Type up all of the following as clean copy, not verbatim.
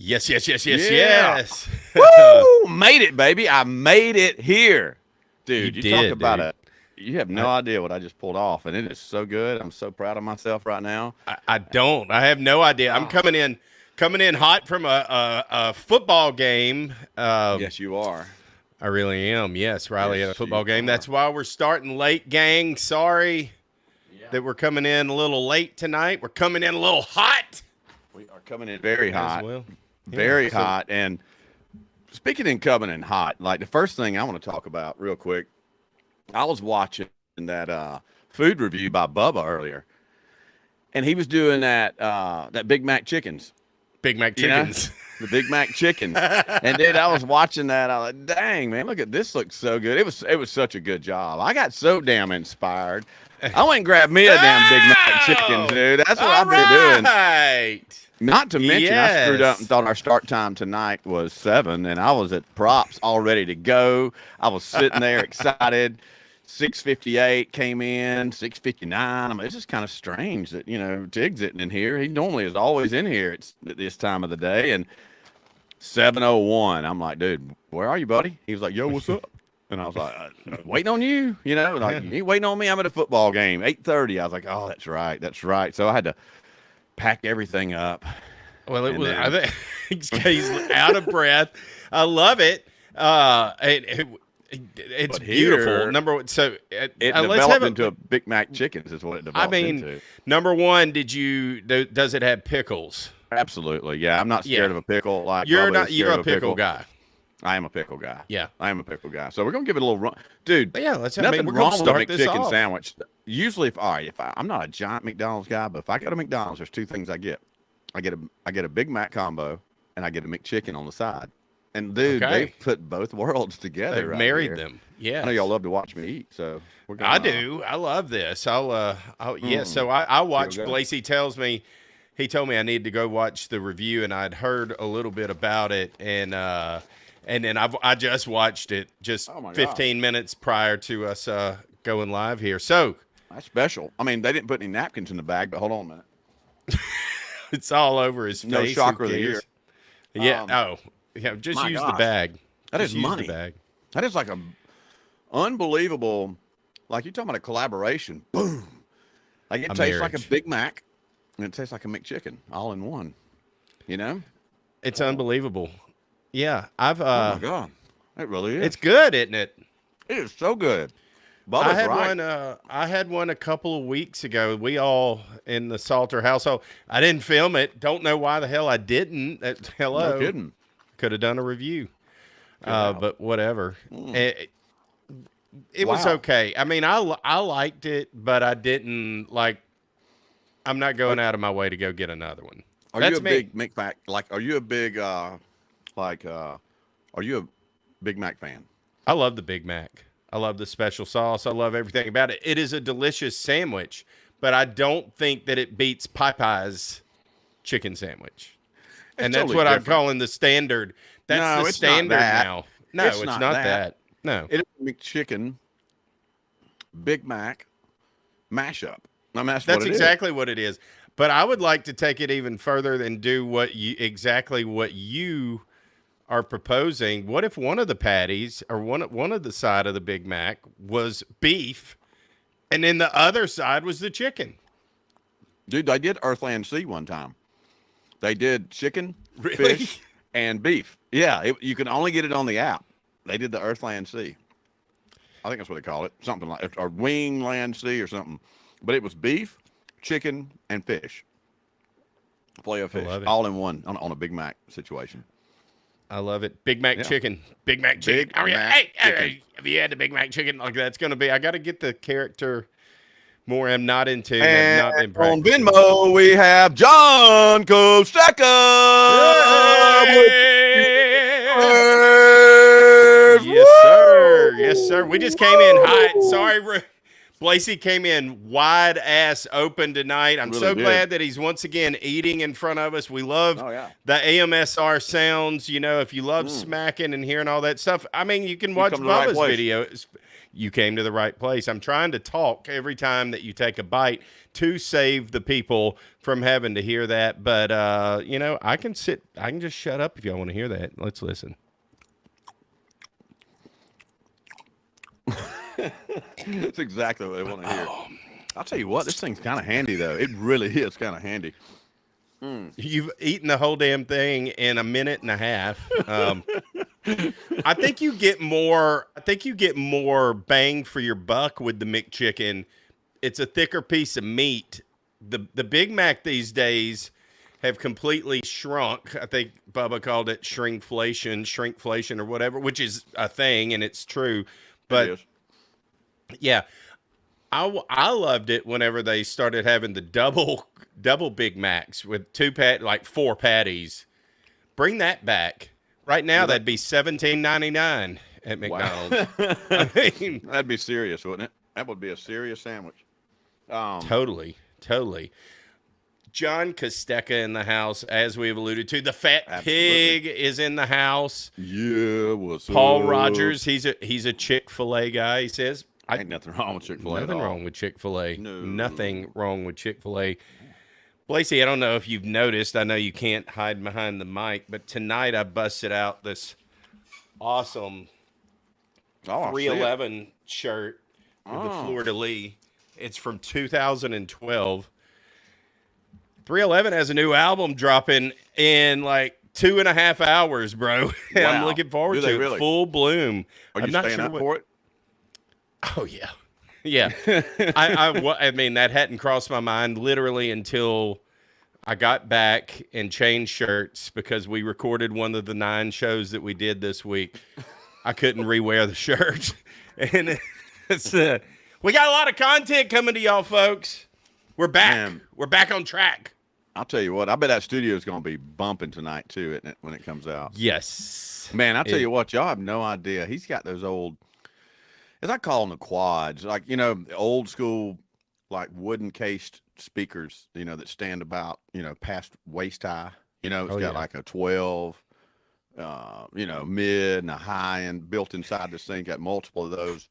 Yes, yes, yes, yes, Yeah. yes. Woo! Made it, baby. I made it here. You Dude, you talk did, about dude. it. You have no I, idea what I just pulled off, and it is so good. I'm so proud of myself right now. I don't. I have no idea. I'm Oh, coming in hot from a football game. yes, you are. I really am. Yes, Riley at a Yes, you football game. are. That's why we're starting late, gang. Sorry Yeah. that we're coming in a little late tonight. We're coming in a little hot We are coming in very as hot. well. Yeah. Very So hot. And speaking in coming in hot, like the first thing I want to talk about real quick, I was watching that food review by Bubba earlier, and he was doing that Big Mac chickens. Big Mac You know, chickens. the Big Mac chickens. And dude, I was watching that. I was like, dang, man, look at this. Looks so good. It was such a good job. I got so damn inspired. I went and grabbed me a damn Big Mac chicken, dude. That's what All I've been doing. right. Not to mention, I screwed up Yes. and thought our start time tonight was 7, and I was at props all ready to go. I was sitting there excited. 6:58 came in, 6:59. I mean, it's just kind of strange that, Tigs isn't in here. He normally is always in here at this time of the day. And 7:01, I'm like, dude, where are you, buddy? He was like, yo, what's up? And I was like, waiting on you, like, you ain't waiting on me. I'm at a football game, 8:30. I was like, oh, that's right. That's right. So I had to pack everything up. Well, it And was. then- I think he's out of breath. I love it. It's But beautiful. here, Number one. So It let's developed have into a Big Mac chickens is what it I developed mean, into. number one, does it have pickles? Absolutely. Yeah, I'm not scared Yeah. of a pickle. Like You're Bubba not. is You're scared a of pickle guy. I am a pickle guy. Yeah. I am a pickle guy. So we're gonna give it a little run, dude. But yeah, let's have. Nothing We're wrong gonna with a start this McChicken off. sandwich. Usually, I'm not a giant McDonald's guy, but if I go to McDonald's, there's two things I get. I get a Big Mac combo, and I get a McChicken on the side. And dude, Okay. they've put both worlds together. They've right married here. them. Yeah. I know y'all love to watch me eat, so we're gonna, I do. I love this. Yeah. So I watched. go. Lacey tells me, he told me I need to go watch the review, and I'd heard a little bit about it, and then I just watched it just Oh my 15 minutes prior to us going live here. So That's special. I mean, they didn't put any napkins in the bag, but hold on a minute. it's all over his face. No Who shocker of the cares? year. Yeah. Um, Yeah. Just my use the gosh. bag. That Just is use money. The bag. That is like a unbelievable, like you're talking about a collaboration. Boom. Like it A tastes like a marriage. Big Mac, and it tastes like a McChicken, all in one. You know? It's unbelievable. Yeah. I've. Oh my god, it really is. It's good, isn't it? It is so good. Bubba's I had right. one. I had one a couple of weeks ago. We all in the Salter household. I didn't film it. Don't know why the hell I didn't. Hello. No kidding. Could have done a review. have. But whatever. Mm. It was Wow. okay. I mean, I liked it, but I didn't like. I'm not going out of my way to go get another one. Are That's you a me. big Mac? Are you a big are you a Big Mac fan? I love the Big Mac. I love the special sauce. I love everything about it. It is a delicious sandwich, but I don't think that it beats Popeye's chicken sandwich. And It's that's totally what I'm different. calling the standard. That's No, the it's not standard that. now. No, It's it's not not that. that. No. It is McChicken, Big Mac, mashup. I mean, that's That's what it is. exactly what it is. But I would like to take it even further and do exactly what you are proposing. What if one of the patties or one of the side of the Big Mac was beef, and then the other side was the chicken? Dude, they did Earthland Sea one time. They did chicken, Really? fish, and beef. Yeah, you can only get it on the app. They did the Earthland Sea. I think that's what they call it. Something like, or Wingland Sea or something. But it was beef, chicken, and fish. Filet of fish, love it. all in one on a Big Mac situation. I love it. Big Mac Yeah. chicken. Big Mac chicken. Big Oh, yeah. Mac Hey, chicken. have you had the Big Mac chicken? Like that's going to be. I got to get the character more. I'm not into. I've And not been on practicing. Venmo, we have John Costaca. Yes, sir. Yes, sir. We just came in hot. Sorry, Blasey came in wide ass open tonight. I'm Really so did. glad that he's once again eating in front of us. We love Oh, yeah. the AMSR sounds. You know, if you love smacking and hearing all that stuff, I mean, you can watch come to the right Bubba's place. video. You came to the right place. I'm trying to talk every time that you take a bite to save the people from having to hear that. But, you know, I can just shut up if y'all want to hear that. Let's listen. That's exactly what I want to hear. I'll tell you what, this thing's kind of handy, though. It really is kind of handy. You've eaten the whole damn thing in a minute and a half. I think you get more. I think you get more bang for your buck with the McChicken. It's a thicker piece of meat. The Big Mac these days have completely shrunk. I think Bubba called it shrinkflation, or whatever, which is a thing and it's true. But It is. yeah, I loved it whenever they started having the double Big Macs with like 4 patties. Bring that back. Right now, that'd be $17.99 at McDonald's. Wow. I mean, That'd be serious, wouldn't it? That would be a serious sandwich. totally. John Costecca in the house, as we've alluded to. The Fat Pig is in the house. Yeah, what's Paul up? Rogers, he's a Chick-fil-A guy. He says, Ain't nothing wrong with Chick-fil-A. nothing wrong with Chick-fil-A. No. Nothing wrong with Chick-fil-A. Blasey, I don't know if you've noticed. I know you can't hide behind the mic, but tonight I busted out this awesome 311 shirt with the fleur-de-lis. It's from 2012. 311 has a new album dropping in like 2.5 hours, bro. Wow. I'm looking forward Do to they it. really? Full bloom. Are I'm you not staying sure up for it? Oh yeah, yeah. I mean, that hadn't crossed my mind literally until I got back and changed shirts because we recorded one of the 9 shows that we did this week. I couldn't rewear the shirt, and it's we got a lot of content coming to y'all, folks. We're back. Man. We're back on track. I'll tell you what. I bet that studio is going to be bumping tonight too, isn't it? When it comes out. Yes, Man, I'll tell you what. Y'all have no idea. He's got those old, as I call them, the quads. Like, you know, the old school, like wooden cased speakers. You know, that stand about, you know, past waist high. You know, it's got like a 12. You know, mid and a high end built inside this thing. Got multiple of those.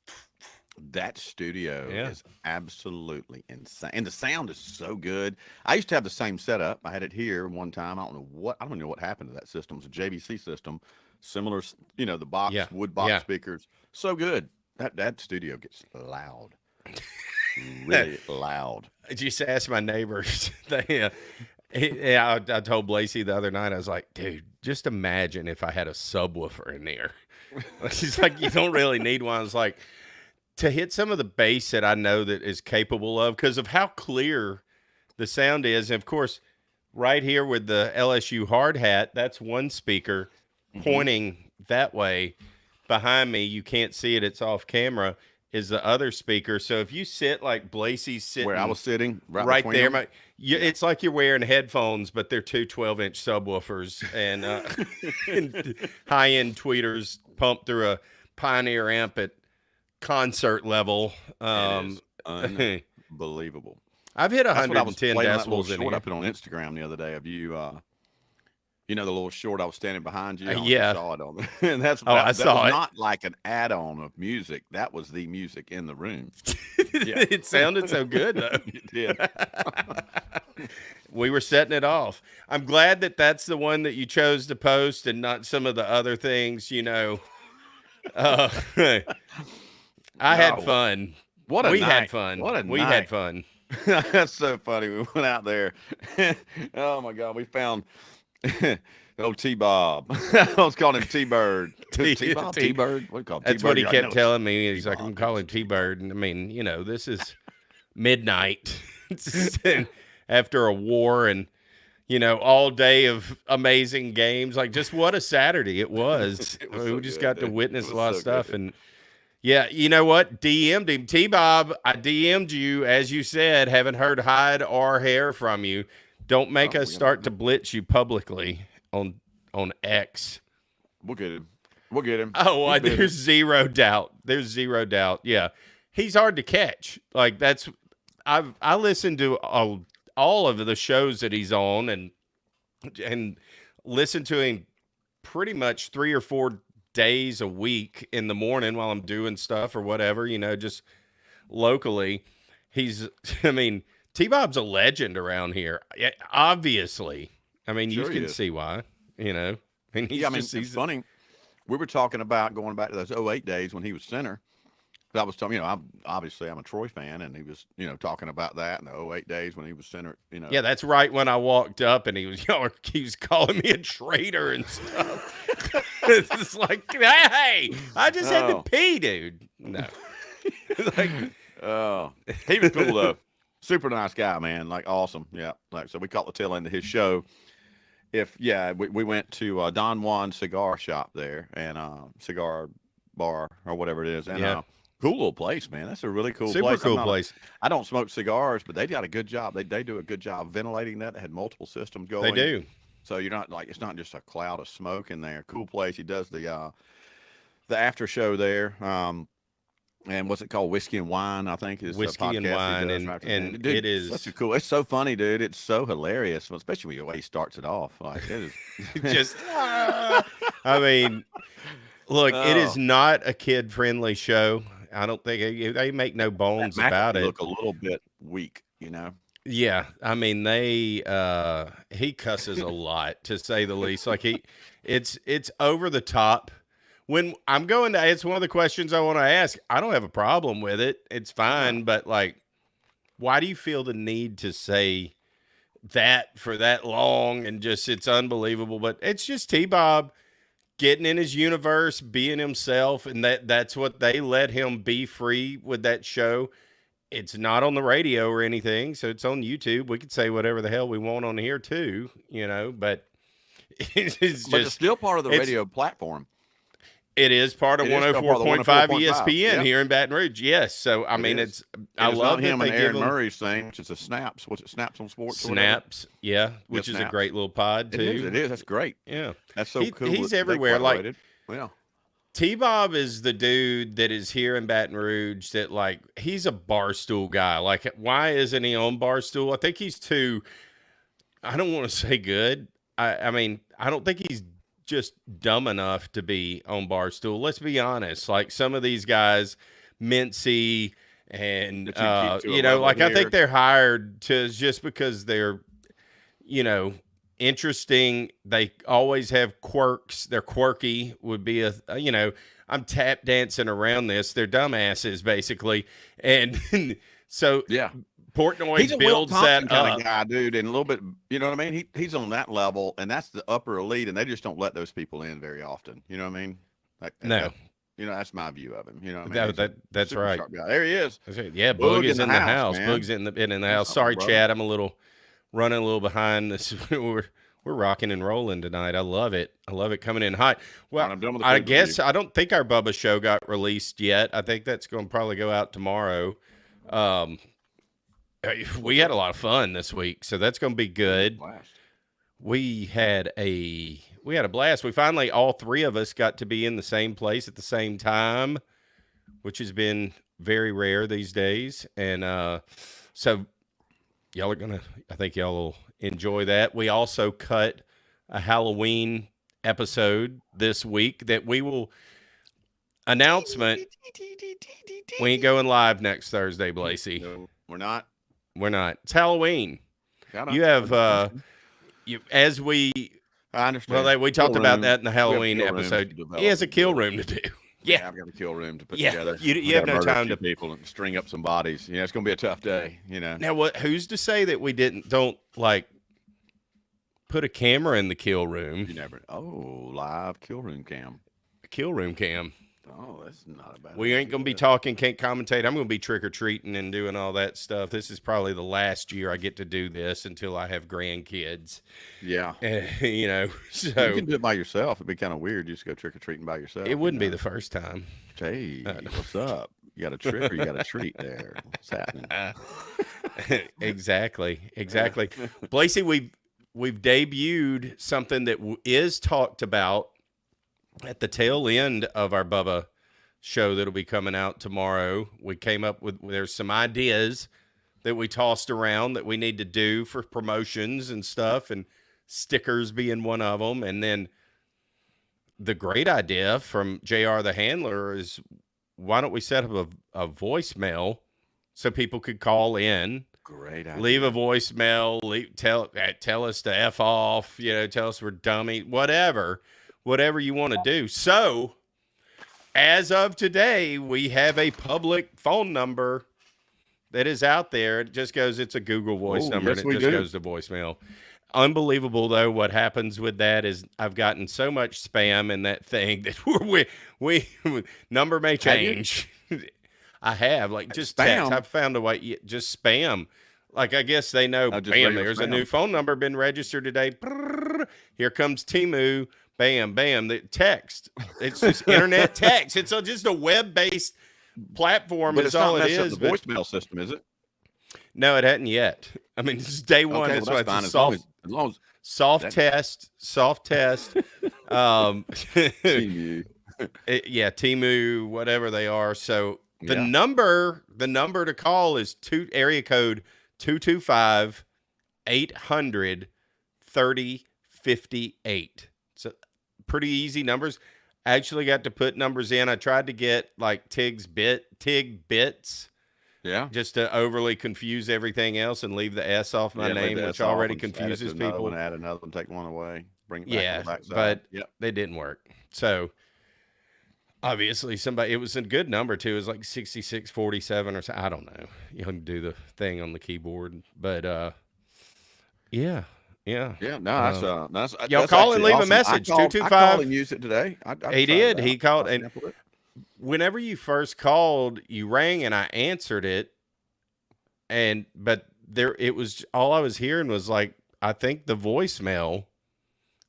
That studio is absolutely insane, and the sound is so good. I used to have the same setup. I had it here one time. I don't know what happened to that system. It's a JVC system, similar. You know, the box wood box speakers. So good. That studio gets loud, really loud. I just asked my neighbors. I told Blasey the other night. I was like, dude, just imagine if I had a subwoofer in there. She's like, you don't really need one. I was like, to hit some of the bass that I know that is capable of, because of how clear the sound is. And of course, right here with the LSU hard hat, that's one speaker pointing that way. Behind me, you can't see it. It's off camera. Is the other speaker. So if you sit like Blasey's sitting, where I was sitting, right there, it's like you're wearing headphones, but they're 2 12-inch subwoofers and, and high-end tweeters pumped through a Pioneer amp at concert level. It is unbelievable. I've hit 110 decibels in here. I here. put on Instagram the other day of you. You know, the little short I was standing behind you. Yeah. I saw it on and that's I saw it. Not like an add-on of music. That was the music in the room. It sounded so good though. It did. We were setting it off. I'm glad that that's the one that you chose to post and not some of the other things, you know. I had fun. We had fun. We had fun. That's so funny. We went out there. Oh my God, we found old T-Bob. I was calling him T-Bird. T-Bob, T-Bird. What do you call him? That's what he kept telling me. He's like, I'm calling T-Bird. And I mean, you know, this is midnight after a war and, you know, all day of amazing games. Like, just what a Saturday it was. We just got to witness a lot of stuff. And yeah, you know what? DM'd him. T-Bob, I DM'd you, as you said, haven't heard hide or hair from you. Don't make us start to blitz you publicly on X. We'll get him. We'll get him. Oh, there's zero doubt. There's zero doubt. Yeah. he's hard to catch. Like I listened to all of the shows that he's on and listen to him pretty much 3 or 4 days a week in the morning while I'm doing stuff or whatever, just locally. I mean, T-Bob's a legend around here. Yeah, obviously. I mean, Sure you he can is. see why, I mean, It's funny. We were talking about going back to those '08 days when he was center. But I was telling I'm a Troy fan, and he was talking about that in the '08 days when he was center. Yeah, that's right. When I walked up and he was calling me a traitor and stuff. It's like, hey, I just had to Oh, pee, dude. No. Like, oh, he was cool though. Super nice guy, man. Like awesome. Yeah. Like so, we caught the tail end of his show. We went to Don Juan cigar shop there and cigar bar or whatever it is, and yeah, cool little place, man. That's a really cool super place. cool place. I don't smoke cigars, but they got a good job. They do a good job ventilating that. They had multiple systems They going. do. So you're not like it's not just a cloud of smoke in there. Cool place. He does the after show there. And what's it called? Whiskey and Wine, I think is the Whiskey and podcast he Wine, does and after- and dude, it is such a cool. It's so funny, dude. It's so hilarious, especially the way he starts it off. Like it is just. I mean, look, it is Oh, not a kid-friendly show. I don't think they make no that bones about McAfee it. look a little bit weak, Yeah, I mean he cusses a lot to say the least. Like it's over the top. When I'm going to, it's one of the questions I want to ask. I don't have a problem with it. It's fine, No. but like, why do you feel the need to say that for that long and just it's unbelievable? But it's just T-Bob getting in his universe, being himself, and that's what they let him be free with that show. It's not on the radio or anything, so it's on YouTube. We could say whatever the hell we want on here too, but it's But it's just still part of the it's radio platform. it is part of It is still part of the 104.5 104.5. ESPN Yep, here in Baton Rouge. Yes, so I it mean is. I And it's love not that him they and give Aaron them Murray's thing, which is a Snaps. What's it, Snaps on Sports or whatever? snaps, yeah, Yeah, which is a Snaps. great little pod It is. too. It is. That's great. Yeah, That's so cool. he's That they everywhere. Like collaborated. Yeah. T-Bob is the dude that is here in Baton Rouge that like he's a Barstool guy. Like why isn't he on Barstool? I think he's too I don't want to say good. I mean, I don't think he's just dumb enough to be on Barstool. Let's be honest. Like some of these guys, Mincy and That you keep to a level like I think here. they're hired to just because they're, interesting. They always have quirks. They're quirky would be I'm tap dancing around this. They're dumbasses basically. And so Yeah. Portnoy He's a Will builds Thompson that kind up. of guy, dude, and a little bit, you know what I mean? He's on that level, and that's the upper elite, and they just don't let those people in very often. You know what I mean? No. That's my view of him. You know what I mean? That, He's a that that's super right. sharp guy. There he is. That's right. Yeah, Boog Boog is in the house. man. Boog's in the What's house. up, Sorry, brother? Chad. I'm running a little behind. This we're rocking and rolling tonight. I love it. I love it coming in hot. Well, All right, I'm done with the I food guess review. I don't think our Bubba show got released yet. I think that's going to probably go out tomorrow. We had a lot of fun this week, so that's going to be good. Blast. We had a blast. We finally all three of us got to be in the same place at the same time, which has been very rare these days. And so y'all are gonna I think y'all will enjoy that. We also cut a Halloween episode this week that we will announcement. We ain't going live next Thursday, Blasey. No, we're not. We're not. It's Halloween. Gotta- You have as we I understand. well, we talked Kill about room. that in the We have Halloween kill rooms episode. to develop He has a and kill build. room to do. Yeah, Yeah. I've got a kill room to put Yeah, together. you We have gotta no murder a time few to- people and string up some bodies. It's going to be a tough day. Now, who's to say that we don't like put a camera in the kill room? You never. Oh, live kill room cam. Kill room cam. Oh, that's not a bad. We ain't gonna be talking, can't commentate. I'm gonna be trick or treating and doing all that stuff. This is probably the last year I get to do this until I have grandkids. Yeah. So You can do it by yourself. It'd be kind of weird. You just go trick or treating by yourself. it wouldn't be the first time. Hey, what's up? You got a trick or you got a treat there? What's happening? Exactly. Blasey, we've debuted something that is talked about at the tail end of our Bubba show that'll be coming out tomorrow. We came up with, there's some ideas that we tossed around that we need to do for promotions and stuff, and stickers being one of them. And then the great idea from JR the handler is, why don't we set up a voicemail so people could call in, Great idea. leave a voicemail, tell us to F off, tell us we're dummy, whatever you want to do. So as of today, we have a public phone number that is out there. It just goes, it's a Google Voice number, yes, and it just goes to voicemail. Unbelievable, though. What happens with that is I've gotten so much spam in that thing that we number may change. I have, like, just text. I've found a way, just spam. Like, I guess they know, bam, there's a new phone number been registered today. Here comes Timu. Bam, bam, the text. It's just internet text. It's just a web-based platform. But is all it is. The voicemail system, is it? No, it hadn't yet. I mean, this is day one. Okay, well, that's fine. As long as soft test. Timu. Yeah, Timu, whatever they are. So the number to call is area code 225-800-3058. So pretty easy numbers. I actually got to put numbers in. I tried to get like Tig bits. Yeah. Just to overly confuse everything else and leave the S off my name, which already confuses people. One, add another one, take one away, bring it back to the but they didn't work. So obviously it was a good number too. It was like 6647 or something. I don't know. You can do the thing on the keyboard, but yeah. No, that's y'all call and leave awesome. A message. 225. I called and used it today. He did. He called, and whenever you first called, you rang and I answered it, but it was all I was hearing was like, I think the voicemail.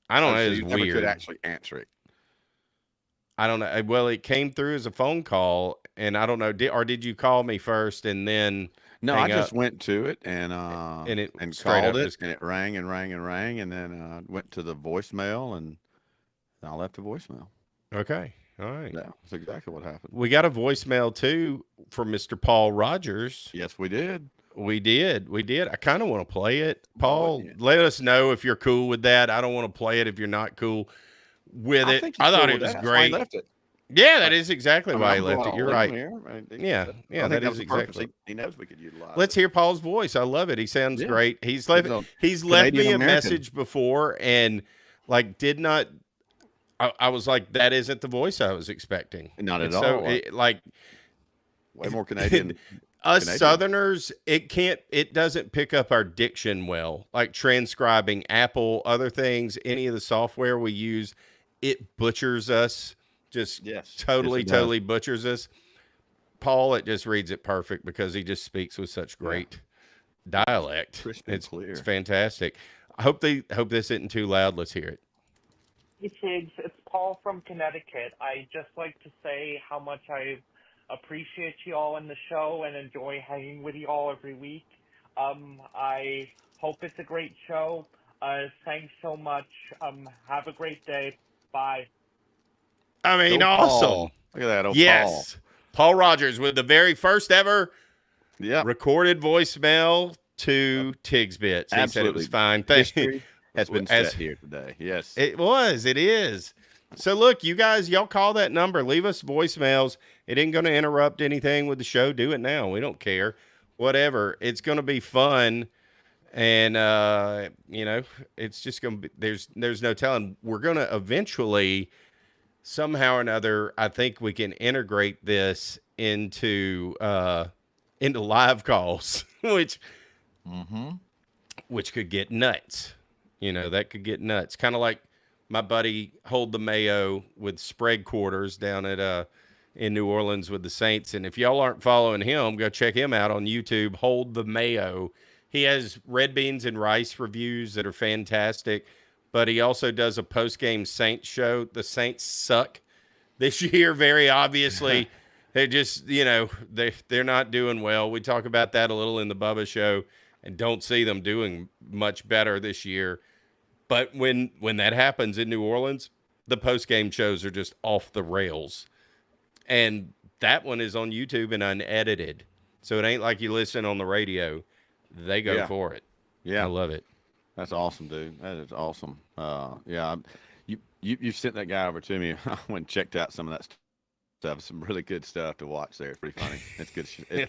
I don't know. It was weird. Never could actually answer it. I don't know. Well, it came through as a phone call, and I don't know. Did you call me first and then? No, I just went to it and called it, and it rang and rang and rang, and then went to the voicemail, and I left a voicemail. Okay, all right. Yeah, that's exactly what happened. We got a voicemail too from Mr. Paul Rogers. Yes, we did. We did. I kind of want to play it. Paul, let us know if you're cool with that. I don't want to play it if you're not cool with it. I thought it was great. Left it. Yeah, that is exactly why he left it. You're right. Yeah, that is exactly. He knows we could utilize. Let's hear Paul's voice. I love it. He sounds great. He's left me a message before and like did not. I was like, that isn't the voice I was expecting. Not at all. So way more Canadian. Us Southerners, it doesn't pick up our diction well. Like transcribing Apple, other things, any of the software we use, it butchers us. Just totally butchers us. Paul, it just reads it perfect because he just speaks with such great dialect. It's clear. It's fantastic. I hope this isn't too loud. Let's hear it. Hey, Tigs. It's Paul from Connecticut. I just like to say how much I appreciate you all in the show and enjoy hanging with you all every week. I hope it's a great show. Thanks so much. Have a great day. Bye. I mean, awesome. Look at that. Paul. Paul Rogers with the very first ever recorded voicemail to Tigs Bits. He said it was fine. History has been set here today. Yes. It is. So look, you guys, y'all call that number. Leave us voicemails. It ain't going to interrupt anything with the show. Do it now. We don't care. Whatever. It's going to be fun. And, it's just going to be, there's no telling. We're going to eventually, somehow or another, I think we can integrate this into live calls, which could get nuts. That could get nuts. Kind of like my buddy Hold the Mayo with Spread Quarters down at in New Orleans with the Saints. And if y'all aren't following him, go check him out on YouTube, Hold the Mayo. He has red beans and rice reviews that are fantastic, but he also does a post-game Saints show. The Saints suck this year, very obviously. They just, they're not doing well. We talk about that a little in the Bubba show and don't see them doing much better this year. But when that happens in New Orleans, the post-game shows are just off the rails. And that one is on YouTube and unedited. So it ain't like you listen on the radio. They go Yeah. for it. I Yeah. love it. That's awesome, dude. That is awesome. Yeah. You sent that guy over to me. I went and checked out some of that stuff. Some really good stuff to watch there. It's pretty funny. It's good.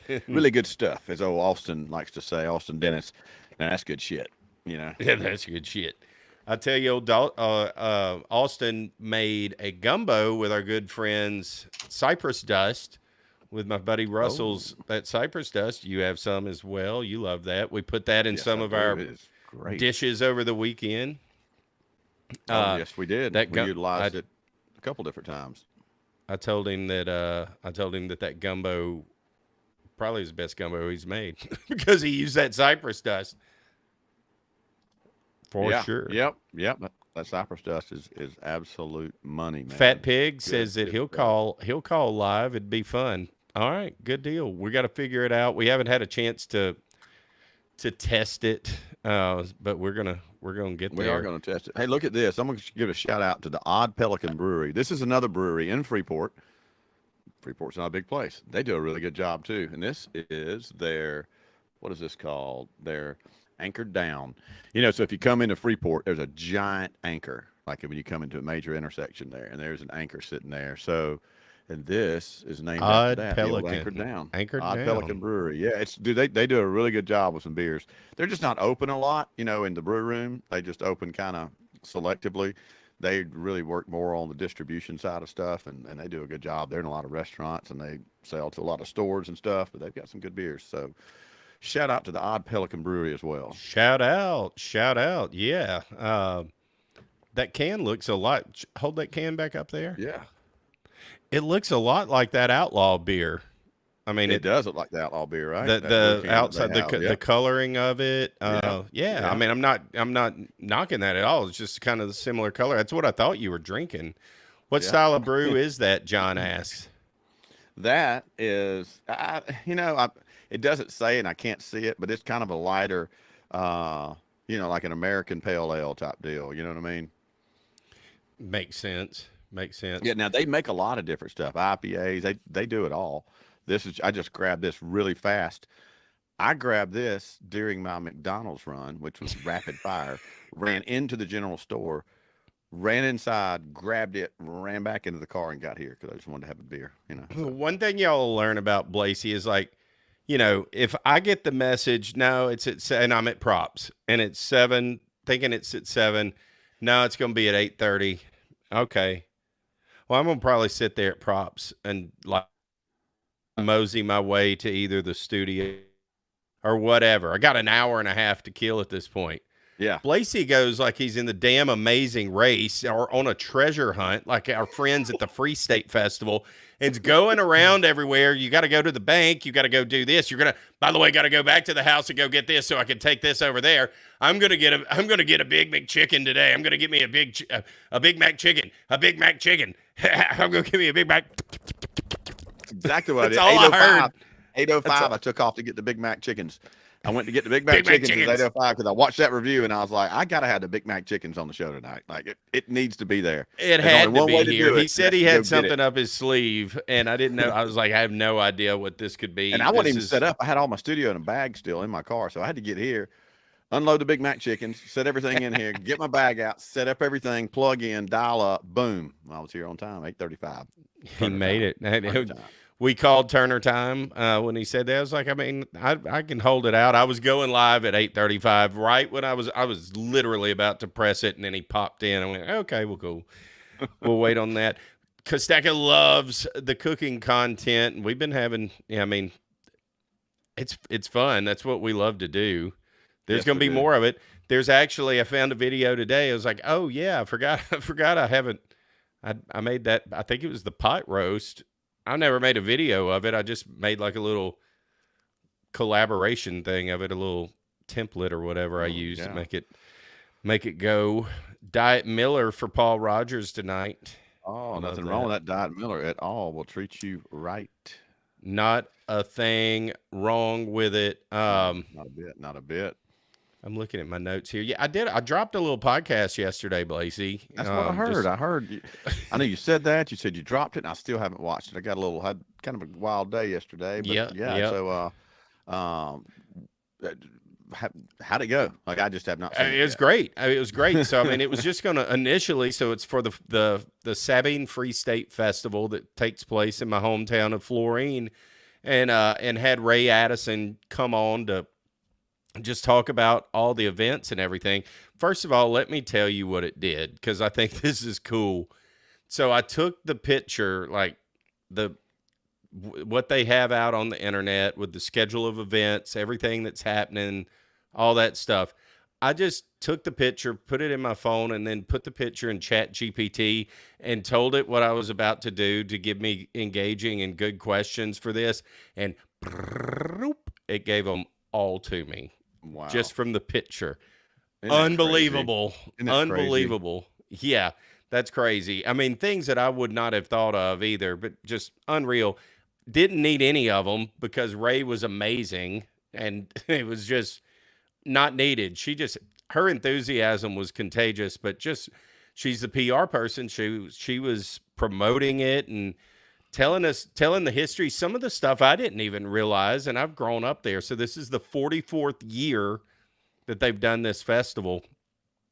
It's really good stuff, as old Austin likes to say. Austin Dennis. Now that's good shit. You know. Yeah, that's good shit. I tell you, Austin made a gumbo with our good friends Cypress Dust, with my buddy Russell's that Cypress Dust. You have some as well. You love that. We put that in Yes, some I of do. our It is great. dishes over the weekend. Yes, we did. that We gun- utilized it a couple different times. I told him that that gumbo probably is the best gumbo he's made because he used that Cypress Dust. For Yeah. sure. Yep. That Cypress Dust is absolute money, man. Fat Pig says that good he'll stuff. call live. It'd be fun. All right, good deal. We got to figure it out. We haven't had a chance to test it, but we're gonna get there. We are going to test it. Hey, look at this. I'm going to give a shout out to the Odd Pelican Brewery. This is another brewery in Freeport. Freeport's not a big place. They do a really good job too. And this is their, what is this called? Their Anchored Down. You know, so if you come into Freeport, there's a giant anchor, like when you come into a major intersection there, and there's an anchor sitting there. So, and this is named Odd after that, the old Pelican. Anchored Down. Anchored Odd Down. Pelican Brewery. Yeah, it's dude, they do a really good job with some beers. They're just not open a lot, you know, in the brew room. They just open kind of selectively. They really work more on the distribution side of stuff, and they do a good job. They're in a lot of restaurants, and they sell to a lot of stores and stuff, but they've got some good beers. So shout out to the Odd Pelican Brewery as well. Shout out. Yeah. That can looks a lot. Hold that can back up there. Yeah. It looks a lot like that Outlaw beer. I mean, It does look like the Outlaw beer, right? the That blue can that outside they have, the yep. coloring of it. Yeah. Yeah. I mean, I'm not knocking that at all. It's just kind of the similar color. That's what I thought you were drinking. What Yeah. style of brew is that? John asks. That is, it doesn't say, and I can't see it, but it's kind of a lighter, like an American pale ale type deal. You know what I mean? Makes sense. Yeah. Now they make a lot of different stuff. IPAs, they do it all. I just grabbed this really fast. I grabbed this during my McDonald's run, which was rapid fire. Ran into the general store, ran inside, grabbed it, ran back into the car, and got here because I just wanted to have a beer. You know. One thing y'all will learn about Blasey is like, if I get the message, no, it's and I'm at props, and it's 7, thinking it's at 7. No, it's going to be at 8:30. Okay. Well, I'm going to probably sit there at props and like mosey my way to either the studio or whatever. I got an hour and a half to kill at this point. Yeah. Blasey goes like he's in the damn Amazing Race or on a treasure hunt, like our friends at the Free State Festival. It's going around everywhere. You got to go to the bank. You got to go do this. You're going to, by the way, got to go back to the house and go get this so I can take this over there. I'm going to get a Big McChicken today. I'm going to get me a Big Mac chicken, I'm going to give me a Big Mac. That's exactly what I did. That's all I heard. 8:05, I took off to get the Big Mac chickens. I went to get the Big Mac chickens at 8:05 because I watched that review and I was like, I gotta have the Big Mac chickens on the show tonight. Like it needs to be there. It There's had only to one be way to here. do it. He said he Go had get something it. up his sleeve, and I didn't know. I was like, I have no idea what this could be. And I wasn't This even is- set up. I had all my studio in a bag still in my car, so I had to get here, unload the Big Mac chickens, set everything in here, get my bag out, set up everything, plug in, dial up, boom. I was here on time, 8:35. He made it. Turner time. We called Turner time when he said that. I was like, I mean, I can hold it out. I was going live at 8:35, right when I was literally about to press it, and then he popped in. I went, okay, well, cool. We'll wait on that. Kosteka loves the cooking content, and we've been having. Yeah, I mean, it's fun. That's what we love to do. There's Yes, going to we be do. more of it. There's actually, I found a video today. I was like, oh yeah, I forgot I haven't. I made that. I think it was the pot roast. I never made a video of it. I just made like a little collaboration thing of it, a little template or whatever I used to yeah. make it go. Diet Miller for Paul Rogers tonight. Oh, Love nothing that. wrong with that Diet Miller at all. Will treat you right. Not a thing wrong with it. Not a bit. Not a bit. I'm looking at my notes here. Yeah, I did. I dropped a little podcast yesterday, Blazy. That's what I heard. I heard. I know you said that. You said you dropped it, and I still haven't watched it. I had kind of a wild day yesterday, but Yeah, yeah. yeah. So, um, uh, how'd it go? Like, I just have not seen It it was yet. great. It was great. So I mean, it was just going to initially. So it's for the Sabine Free State Festival that takes place in my hometown of Florine, and had Ray Addison come on to just talk about all the events and everything. First of all, let me tell you what it did, because I think this is cool. So I took the picture, like what they have out on the internet with the schedule of events, everything that's happening, all that stuff. I just took the picture, put it in my phone, and then put the picture in Chat GPT and told it what I was about to do to give me engaging and good questions for this. And it gave them all to me. Wow. Just from the picture. Isn't that Unbelievable. crazy? Isn't that crazy? Unbelievable. Yeah, that's crazy. I mean, things that I would not have thought of either, but just unreal. Didn't need any of them because Ray was amazing, and it was just not needed. Her enthusiasm was contagious, but just she's the PR person. She was promoting it and telling the history, some of the stuff I didn't even realize, and I've grown up there. So this is the 44th year that they've done this festival,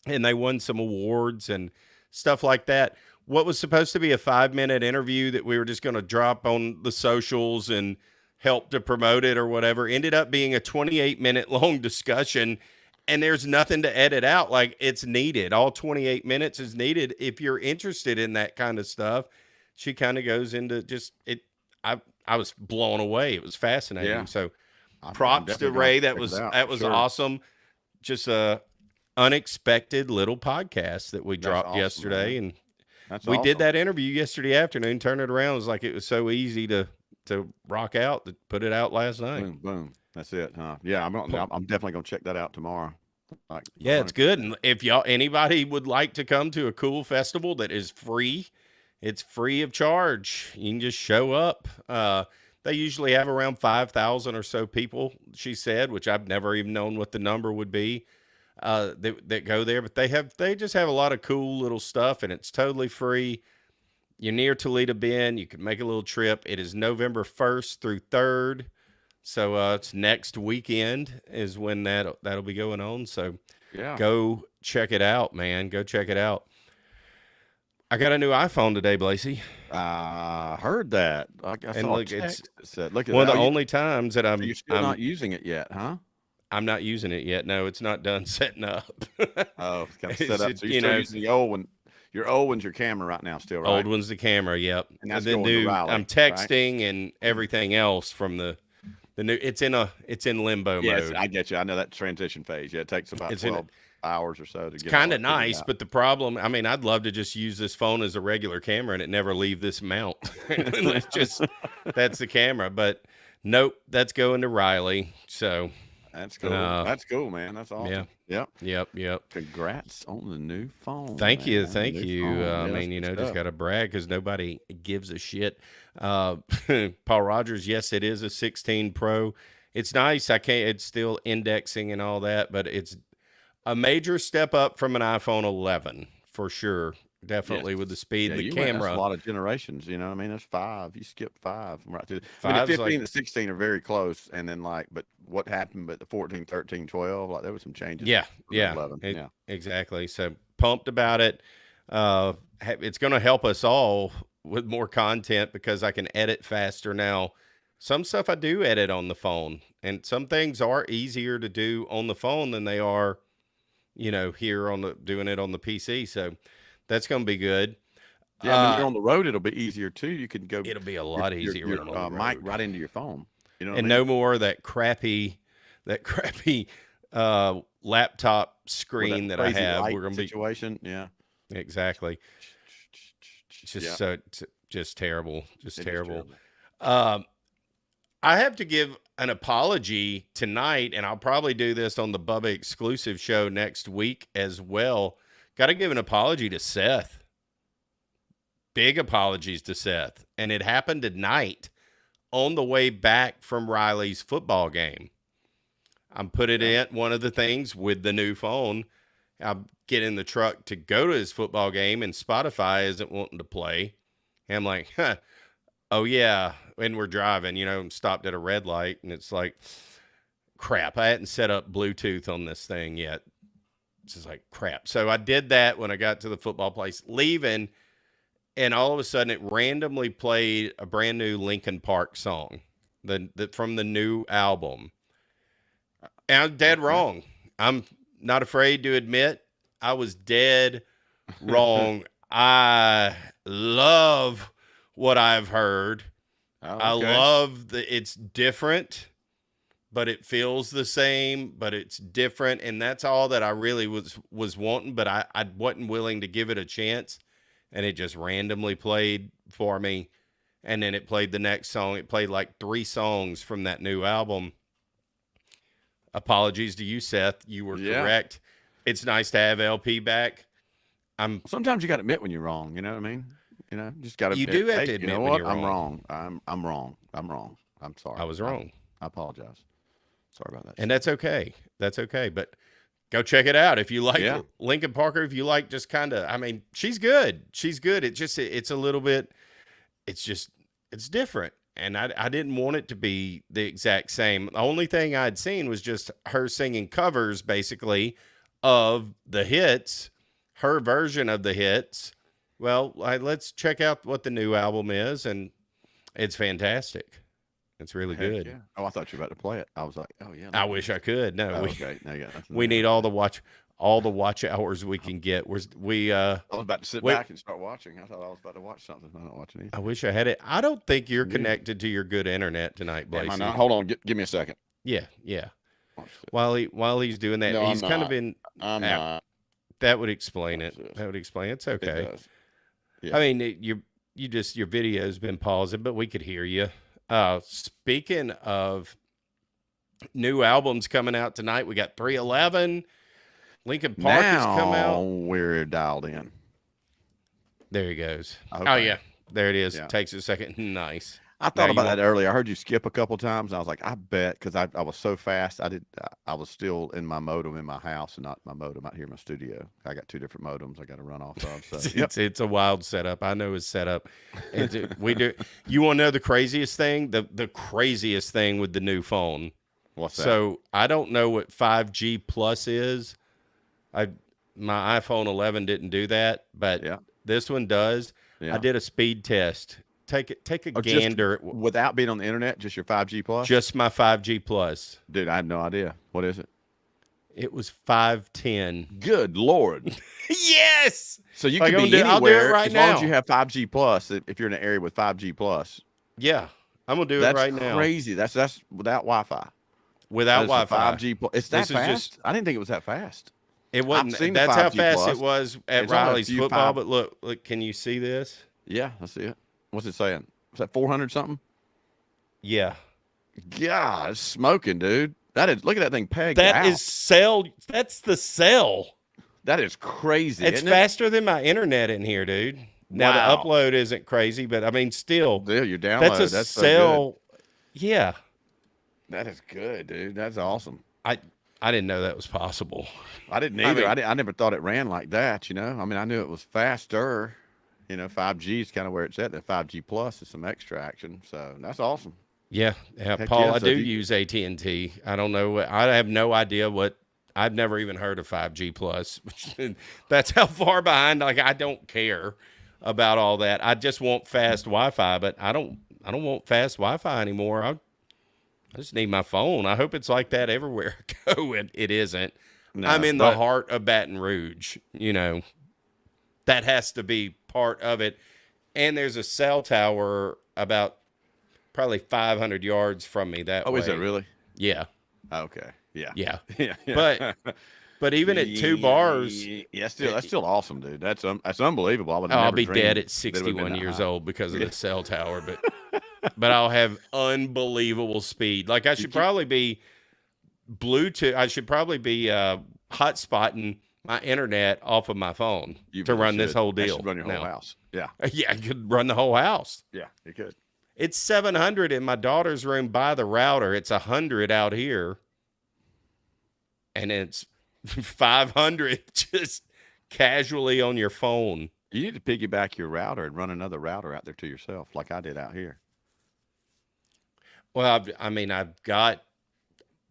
and they won some awards and stuff like that. What was supposed to be a 5-minute interview that we were just going to drop on the socials and help to promote it or whatever ended up being a 28-minute long discussion, and there's nothing to edit out. Like, it's needed. All 28 minutes is needed if you're interested in that kind of stuff. She kind of goes into just it. I was blown away. It was fascinating. Yeah. So I'm props to definitely Ray. gonna That check it out, that was sure. awesome. Just a unexpected little podcast that we dropped awesome, yesterday. man. And That's we did awesome. that interview yesterday afternoon. Turned it around. It was like it was so easy to rock out to put it out last night. Boom, boom. That's it, huh? Yeah, I'm definitely gonna check that out tomorrow. Like, Yeah, it's good. And if anybody would like to come to a cool festival that is free, it's free of charge. You can just show up. They usually have around 5,000 or so people, she said, which I've never even known what the number would be, that go there. But they just have a lot of cool little stuff, and it's totally free. You're near Toledo Bend. You can make a little trip. It is November 1st through 3rd. So it's next weekend is when that'll be going on. So yeah, go check it out, man. Go check it out. I got a new iPhone today, Blazy. I heard that. I And saw a look, it's text that said, "Look at one of that." the only times that You're still not using it yet, huh? I'm not using it yet. No, it's not done setting up. Oh, it's got to It's set up. just, So you're still using the old one. Your old one's your camera right now, still, right? Old one's the camera. Yep. And that's the going to new. Raleigh, I'm texting and everything else from the new. It's in limbo Yes, mode. I get you. I know that transition phase. Yeah, it takes about 12 hours or so to get. Kind of nice, but the problem. I mean, I'd love to just use this phone as a regular camera and it never leave this mount. That's the camera. But nope, that's going to Riley. So. That's cool. That's cool, man. That's awesome. Yeah. Yep. Congrats on the new phone. Thank you. Yeah, I mean, just got to brag because nobody gives a shit. Paul Rogers, yes, it is a 16 Pro. It's nice. It's still indexing and all that, but it's a major step up from an iPhone 11 for sure. Definitely with the speed, the camera. That's a lot of generations, you know what I mean? That's 5. You skipped 5 right through. I mean, the 15 and 16 are very close. And then but what happened, but the 14, 13, 12, there was some changes. Yeah. 11. Exactly. So pumped about it. It's going to help us all with more content because I can edit faster now. Some stuff I do edit on the phone, and some things are easier to do on the phone than they are, here doing it on the PC. So that's going to be good. Yeah, when you're on the road, it'll be easier too. You can go. It'll be a lot easier. Your mic right into your phone. You know, no more of that crappy laptop screen that I have. We're going to be situation. Yeah, exactly. Just just terrible. Just terrible. I have to give an apology tonight, and I'll probably do this on the Bubba exclusive show next week as well. Got to give an apology to Seth. Big apologies to Seth. And it happened tonight on the way back from Riley's football game. I'm putting it in one of the things with the new phone. I get in the truck to go to his football game, and Spotify isn't wanting to play. And I'm like, oh, yeah. And we're driving, and stopped at a red light. And it's like, crap, I hadn't set up Bluetooth on this thing yet. It's just like, crap. So I did that when I got to the football place, leaving. And all of a sudden, it randomly played a brand new Linkin Park song from the new album. And I was dead wrong. I'm not afraid to admit I was dead wrong. I love what I've heard. Oh, okay. I love it's different, but it feels the same, but it's different. And that's all that I really was wanting, but I wasn't willing to give it a chance. And it just randomly played for me. And then it played the next song. It played like 3 songs from that new album. Apologies to you, Seth. You were correct. It's nice to have LP back. Sometimes you got to admit when you're wrong. You know what I mean? Just got to. You do have to admit you know when what? you're I'm wrong. wrong. I'm wrong. I'm sorry. I was wrong. I apologize. Sorry about that. And that's okay. That's okay. But go check it out if you like Lincoln Parker. If you like, just kind of. I mean, she's good. She's good. It's a little bit. It's different. And I didn't want it to be the exact same. The only thing I'd seen was just her singing covers, basically, of the hits, her version of the hits. Well, let's check out what the new album is, and it's fantastic. It's really good. Yeah. Oh, I thought you were about to play it. I was like, oh yeah. I wish I could. No, okay. No, we need all the watch hours we can get. I was about to sit back and start watching. I thought I was about to watch something. I'm not watching anything. I wish I had it. I don't think you're connected to your good internet tonight, Blake. Am I not? Hold on. Give me a second. Yeah. While he's doing that, he's kind of in. I'm not. That would explain it. That would explain it. It's okay. It does. Yeah. I mean, your video's been pausing, but we could hear you. Speaking of new albums coming out tonight, we got 311. Lincoln Park has come out. We're dialed in. There he goes. Okay. Oh yeah, there it is. Yeah. Takes a second. Nice. I thought about that earlier. I heard you skip a couple times, and I was like, I bet, because I was so fast. I was still in my modem in my house and not my modem out here in my studio. I got 2 different modems I got to run off of. So it's a wild setup. I know his setup. We do. You want to know the craziest thing? The craziest thing with the new phone. What's that? So I don't know what 5G plus is. My iPhone 11 didn't do that, but this one does. Yeah. I did a speed test. Take a gander. Without being on the internet, just your 5G plus? Just my 5G plus. Dude, I had no idea. What is it? It was 510. Good Lord. Yes. So you can be anywhere I'll do it right as now. long as you have 5G plus, if you're in an area with 5G plus. Yeah. I'm going to do it right now. That's crazy. That's without Wi-Fi. Without Wi-Fi. 5G plus. It's that fast? I didn't think it was that fast. It wasn't. That's how fast it was at Riley's football. But look, can you see this? Yeah, I see it. What's it saying? Was that 400 something? Yeah. God, it's smoking, dude. Look at that thing pegged out. That is cell. That's the cell. That is crazy. It's faster than my internet in here, dude. Now the upload isn't crazy, but I mean, still. Still, your download. That's a cell. So yeah. That is good, dude. That's awesome. I didn't know that was possible. I didn't either. I never thought it ran like that, I mean, I knew it was faster. 5G is kind of where it's at. That 5G plus is some extra action. So that's awesome. Yeah. Paul, I do use AT&T. I don't know. I have no idea I've never even heard of 5G plus. That's how far behind. Like, I don't care about all that. I just want fast Wi-Fi, but I don't want fast Wi-Fi anymore. I just need my phone. I hope it's like that everywhere I go. And it isn't. No, I'm in the heart of Baton Rouge. That has to be part of it. And there's a cell tower about probably 500 yards from me that way. Oh, is it really? Yeah. Okay. Yeah. Yeah. But even at 2 bars. Yeah, that's still awesome, dude. That's unbelievable. I'll be dead at 61 years old because of the cell tower, but I'll have unbelievable speed. Like, I should probably be Bluetooth. I should probably be hotspotting my internet off of my phone to run this whole deal. That should run your whole house. Yeah. Yeah, I could run the whole house. Yeah, you could. It's 700 in my daughter's room by the router. It's 100 out here. and it's 500 just casually on your phone. You need to piggyback your router and run another router out there to yourself, like I did out here. Well, I've got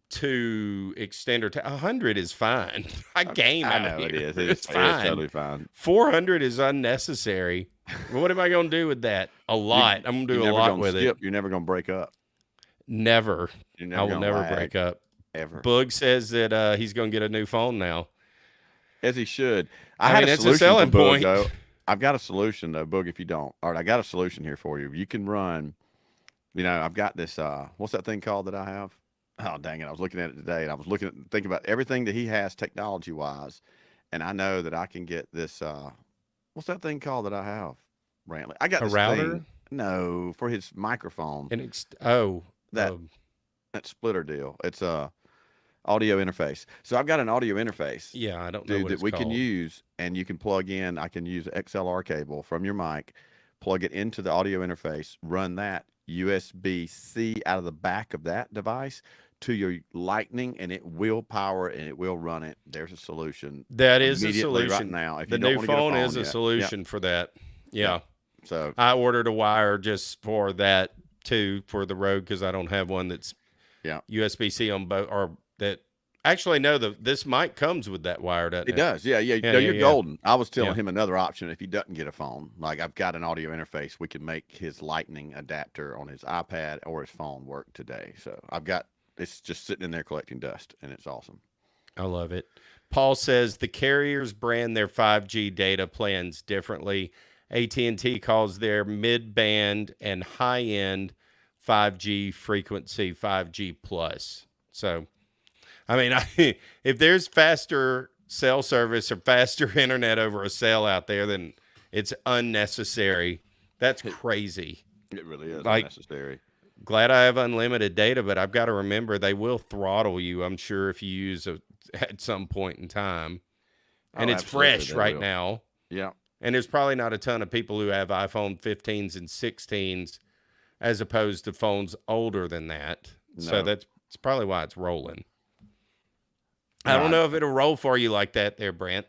two extender. 100 is fine. I game I out know here. it is. It's It's fine. totally fine. 400 is unnecessary. What am I going to do with that? A lot. I'm going to do a lot with it. You're never going to break up. Never. You're I never will gonna never lag, break up. ever. Boog says that he's going to get a new phone now. As he should. I had mean, a it's a solution selling for Boog, point. though. I've got a solution, though, Boog, if you don't. All right, I got a solution here for you. You can run, I've got this, what's that thing called that I have? Oh, dang it. I was looking at it today, and I was thinking about everything that he has technology-wise, and I know that I can get this, what's that thing called that I have, Brantley? I got A this router? thing. No, for his microphone. That That splitter deal. It's a audio interface. So I've got an audio interface, yeah, I don't know dude, what that it's we called. can use, and you can plug in. I can use an XLR cable from your mic, plug it into the audio interface, run that USB-C out of the back of that device to your Lightning, and it will power and it will run it. There's a solution. That is a Immediately solution. right now. If The you don't new want to get a phone phone is a yet. solution for that. Yeah. Yep. So I ordered a wire just for that too, for the road, because I don't have one that's USB-C on both, or that actually no, this mic comes with that wire, doesn't it? It does. Yeah. No, you're golden. I was telling him another option if he doesn't get a phone. Like, I've got an audio interface. We can make his Lightning adapter on his iPad or his phone work today. So it's just sitting in there collecting dust, and it's awesome. I love it. Paul says the carriers brand their 5G data plans differently. AT&T calls their mid-band and high-end 5G frequency 5G plus. So, I mean, if there's faster cell service or faster internet over a cell out there, then it's unnecessary. That's crazy. It really is Like, unnecessary. Glad I have unlimited data, but I've got to remember they will throttle you, I'm sure, if you use it at some point in time. And it's fresh right now. Yeah. And there's probably not a ton of people who have iPhone 15s and 16s as opposed to phones older than that. No. So that's probably why it's rolling. I don't know if it'll roll for you like that there, Brent.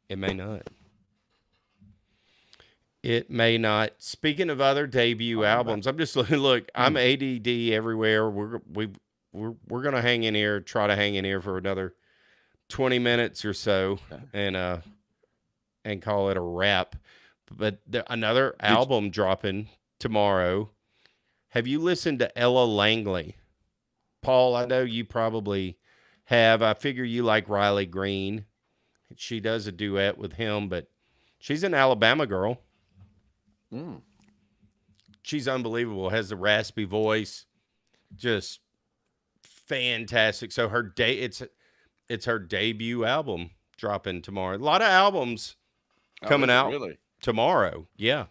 It may not. It may not. Speaking of other debut albums, I'm just looking. Look, I'm ADD everywhere. We're gonna hang in here. Try to hang in here for another 20 minutes or so, and call it a wrap. But another album dropping tomorrow. Have you listened to Ella Langley? Paul, I know you probably have. I figure you like Riley Green. She does a duet with him, but she's an Alabama girl. She's unbelievable. Has the raspy voice, just fantastic. So it's her debut album dropping tomorrow. A lot of albums coming out tomorrow. Yeah.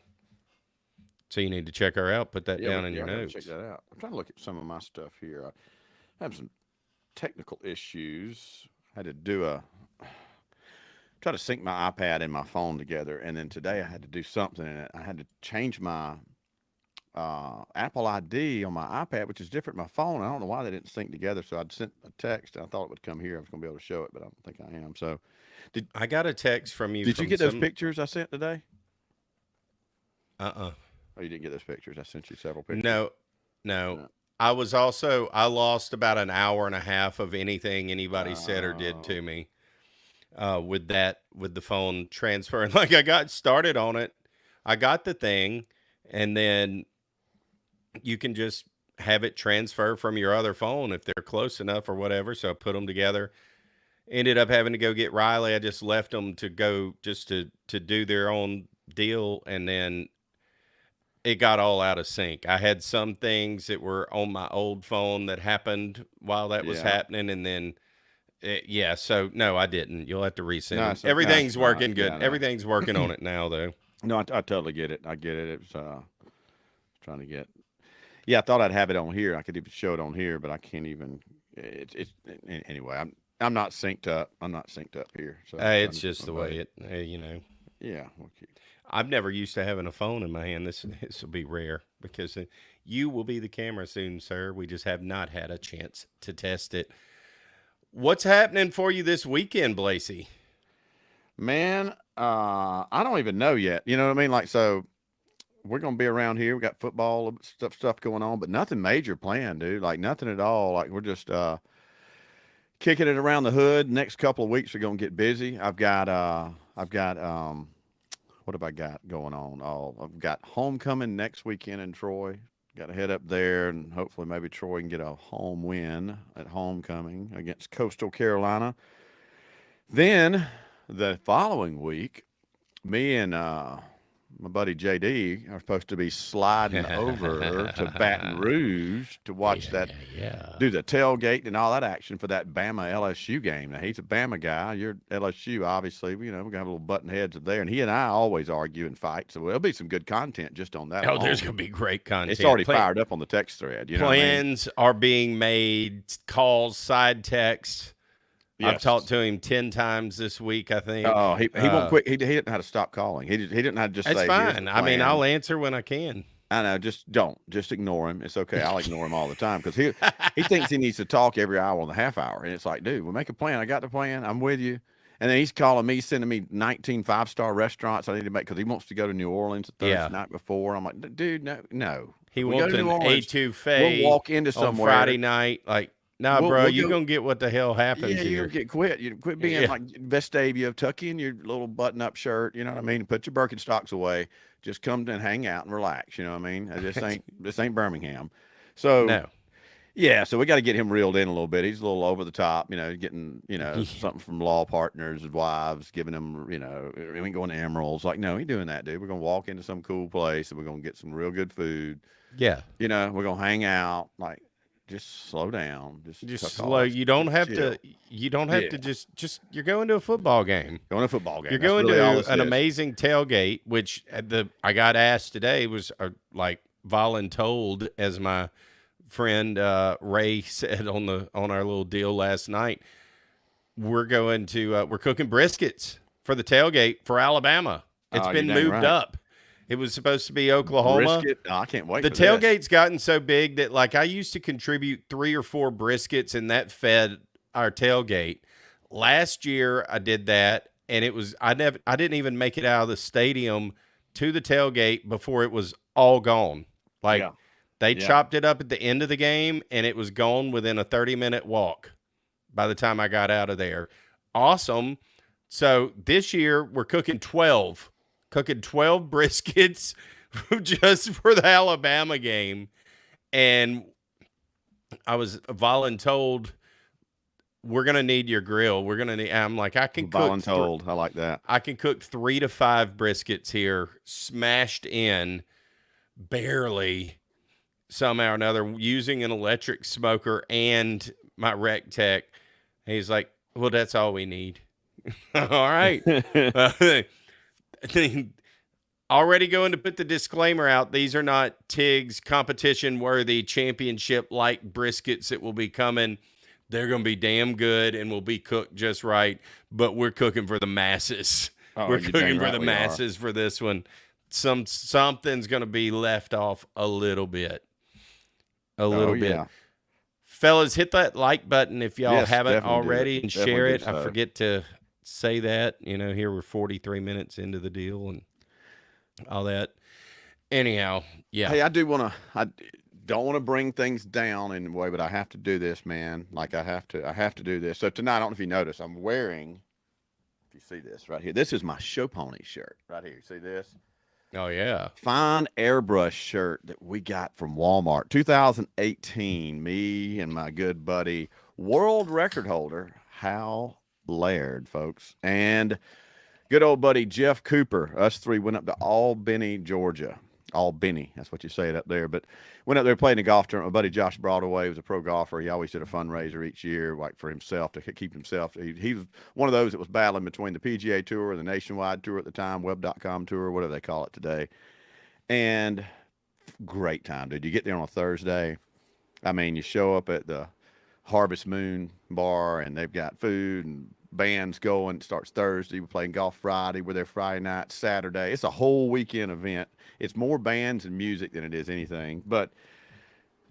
So you need to check her out. Put that down in your notes. Check that out. I'm trying to look at some of my stuff here. I have some technical issues. I had to try to sync my iPad and my phone together, and then today I had to do something in it. I had to change my Apple ID on my iPad, which is different than my phone. I don't know why they didn't sync together, so I'd sent a text, and I thought it would come here. I was going to be able to show it, but I don't think I am. So, I got a text from you. Did you get those pictures I sent today? Oh, you didn't get those pictures. I sent you several pictures. No. I lost about an hour and a half of anything anybody said or did to me. With the phone transfer. And like, I got started on it. I got the thing, and then you can just have it transfer from your other phone if they're close enough or whatever. So I put them together. Ended up having to go get Riley. I just left them to go just to do their own deal, and then it got all out of sync. I had some things that were on my old phone that happened while that was happening, and then so no, I didn't. You'll have to resend it. Everything's working good. Everything's working on it now, though. No, I totally get it. I get it. It was trying to get. Yeah, I thought I'd have it on here. I could even show it on here, but I can't even. Anyway. I'm not synced up. I'm not synced up here. So it's just the way it. Yeah. Okay. I've never used to having a phone in my hand. This will be rare because you will be the camera soon, sir. We just have not had a chance to test it. What's happening for you this weekend, Blasey? Man, I don't even know yet. You know what I mean? Like, so we're gonna be around here. We got football stuff going on, but nothing major planned, dude. Like nothing at all. Like we're just kicking it around the hood. Next couple of weeks are gonna get busy. I've got what have I got going on? Oh, I've got homecoming next weekend in Troy. Got to head up there and hopefully maybe Troy can get a home win at homecoming against Coastal Carolina. Then the following week, me and my buddy JD are supposed to be sliding over to Baton Rouge to watch Yeah. do the tailgate and all that action for that Bama LSU game. Now he's a Bama guy. You're LSU, obviously. You know, we're gonna have a little button heads there, and he and I always argue and fight. So there'll be some good content just on that. Oh, alone. there's gonna be great content. It's already fired up on the text thread. You know, plans are being made. Calls, side text. Yes. I've talked to him 10 times this week, I think. Oh, he won't quit. He didn't know how to stop calling. He didn't know how to just That's say. "Here's the fine. I mean, plan." I'll answer when I can. I know. Just don't. Just ignore him. It's okay. I'll ignore him all the time because he thinks he needs to talk every hour and a half hour. And it's like, dude, we'll make a plan. I got the plan. I'm with you. And then he's calling me, sending me 19 5-star restaurants I need to make because he wants to go to New Orleans the Thursday night before. I'm like, dude, no. He We go wants to an New Orleans, etouffee. We'll walk into on somewhere Friday night. Like, nah, bro, you're going to get what the hell happens Yeah, here. you get quit. You quit being like Vestavia, tuck in your little button-up shirt. You know what I mean? Put your Birkenstocks away. Just come and hang out and relax. You know what I mean? This ain't Birmingham. So No. yeah, so we got to get him reeled in a little bit. He's a little over the top, you know, getting, you know, something from law partners, wives, giving him, you know, we ain't going to Emeralds. Like, no, he doing that, dude. We're going to walk into some cool place and we're going to get some real good food. Yeah. You know, we're going to hang out. Like, just slow down. Just slow. You don't have to. You don't have to just. You're going to a football game. Going to a football game. You're going to an amazing tailgate, which I got asked today was like voluntold, as my friend Ray said on our little deal last night. We're going to we're cooking briskets for the tailgate for Alabama. It's been moved up. It was supposed to be Oklahoma. Brisket. Oh, I can't wait. The tailgate's gotten so big that like I used to contribute 3 or 4 briskets and that fed our tailgate. Last year I did that and it was I didn't even make it out of the stadium to the tailgate before it was all gone. Like they chopped it up at the end of the game and it was gone within a 30-minute walk by the time I got out of there. Awesome. So this year we're cooking 12 briskets just for the Alabama game. And I was voluntold, we're going to need your grill. I'm like, I can cook. Voluntold. I like that. I can cook 3 to 5 briskets here, smashed in barely somehow or another using an electric smoker and my rec tech. And he's like, well, that's all we need. All right. Already going to put the disclaimer out. These are not Tigs competition worthy championship like briskets that will be coming. They're going to be damn good and will be cooked just right. But we're cooking for the masses. We're cooking for the masses for this one. Something's going to be left off a little bit. A little bit. Yeah. Fellas, hit that like button if y'all haven't already and share it. I forget to say that. You know, here we're 43 minutes into the deal and all that. Anyhow, yeah. Hey, I don't want to bring things down in a way, but I have to do this, man. Like I have to do this. So tonight, I don't know if you notice, I'm wearing, if you see this right here, this is my Show Pony shirt right here. You see this? Oh yeah. Fine airbrush shirt that we got from Walmart. 2018, me and my good buddy, world record holder, Hal Laird, folks. And good old buddy Jeff Cooper. Us 3 went up to Albany, Georgia. Albany, that's what you say it up there. But went up there playing the golf tournament. My buddy Josh Broadway was a pro golfer. He always did a fundraiser each year, like for himself, to keep himself. He was one of those that was battling between the PGA Tour and the Nationwide Tour at the time, Web.com Tour, whatever they call it today. And great time, dude. You get there on a Thursday. I mean, you show up at the Harvest Moon Bar, and they've got food and bands going. It starts Thursday. We're playing golf Friday. We're there Friday night, Saturday. It's a whole weekend event. It's more bands and music than it is anything. But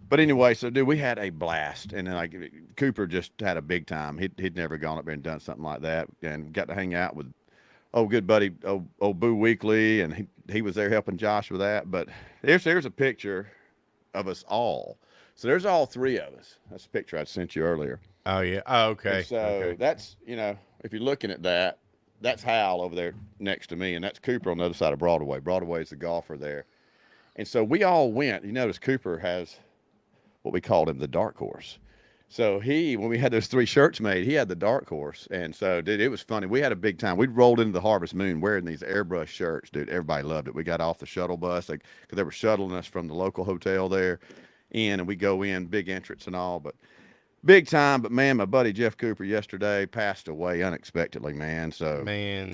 But anyway, so dude, we had a blast, and then like Cooper just had a big time. He'd never gone up there and done something like that, and got to hang out with good buddy old Boo Weekly, and he was there helping Josh with that. But there's a picture of us all. So there's all three of us. That's a picture I sent you earlier. Oh yeah. Oh, okay. And so okay. that's, if you're looking at that, that's Hal over there next to me, and that's Cooper on the other side of Broadway. Broadway is the golfer there. And so we all went. You notice Cooper has what we called him the dark horse. So when we had those 3 shirts made, he had the dark horse. And so, dude, it was funny. We had a big time. We rolled into the Harvest Moon wearing these airbrush shirts, dude. Everybody loved it. We got off the shuttle bus because they were shuttling us from the local hotel there in, and we go in, big entrance and all. But big time. But, man, my buddy Jeff Cooper yesterday passed away unexpectedly, man. So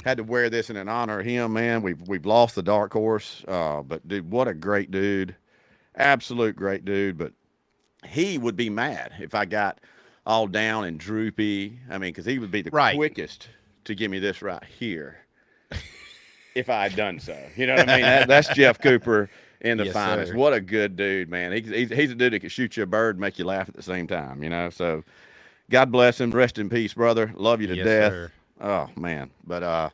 had to wear this in honor of him, man. We've lost the dark horse. But, dude, what a great dude. Absolute great dude. But he would be mad if I got all down and droopy. I mean, because he would be the quickest to give me this right here if I had done so. You know what I mean? That's Jeff Cooper in the finest. Sir. What a good dude, man. He's a dude that could shoot you a bird and make you laugh at the same time, So God bless him. Rest in peace, brother. Love you to death. Sir. Oh, man. But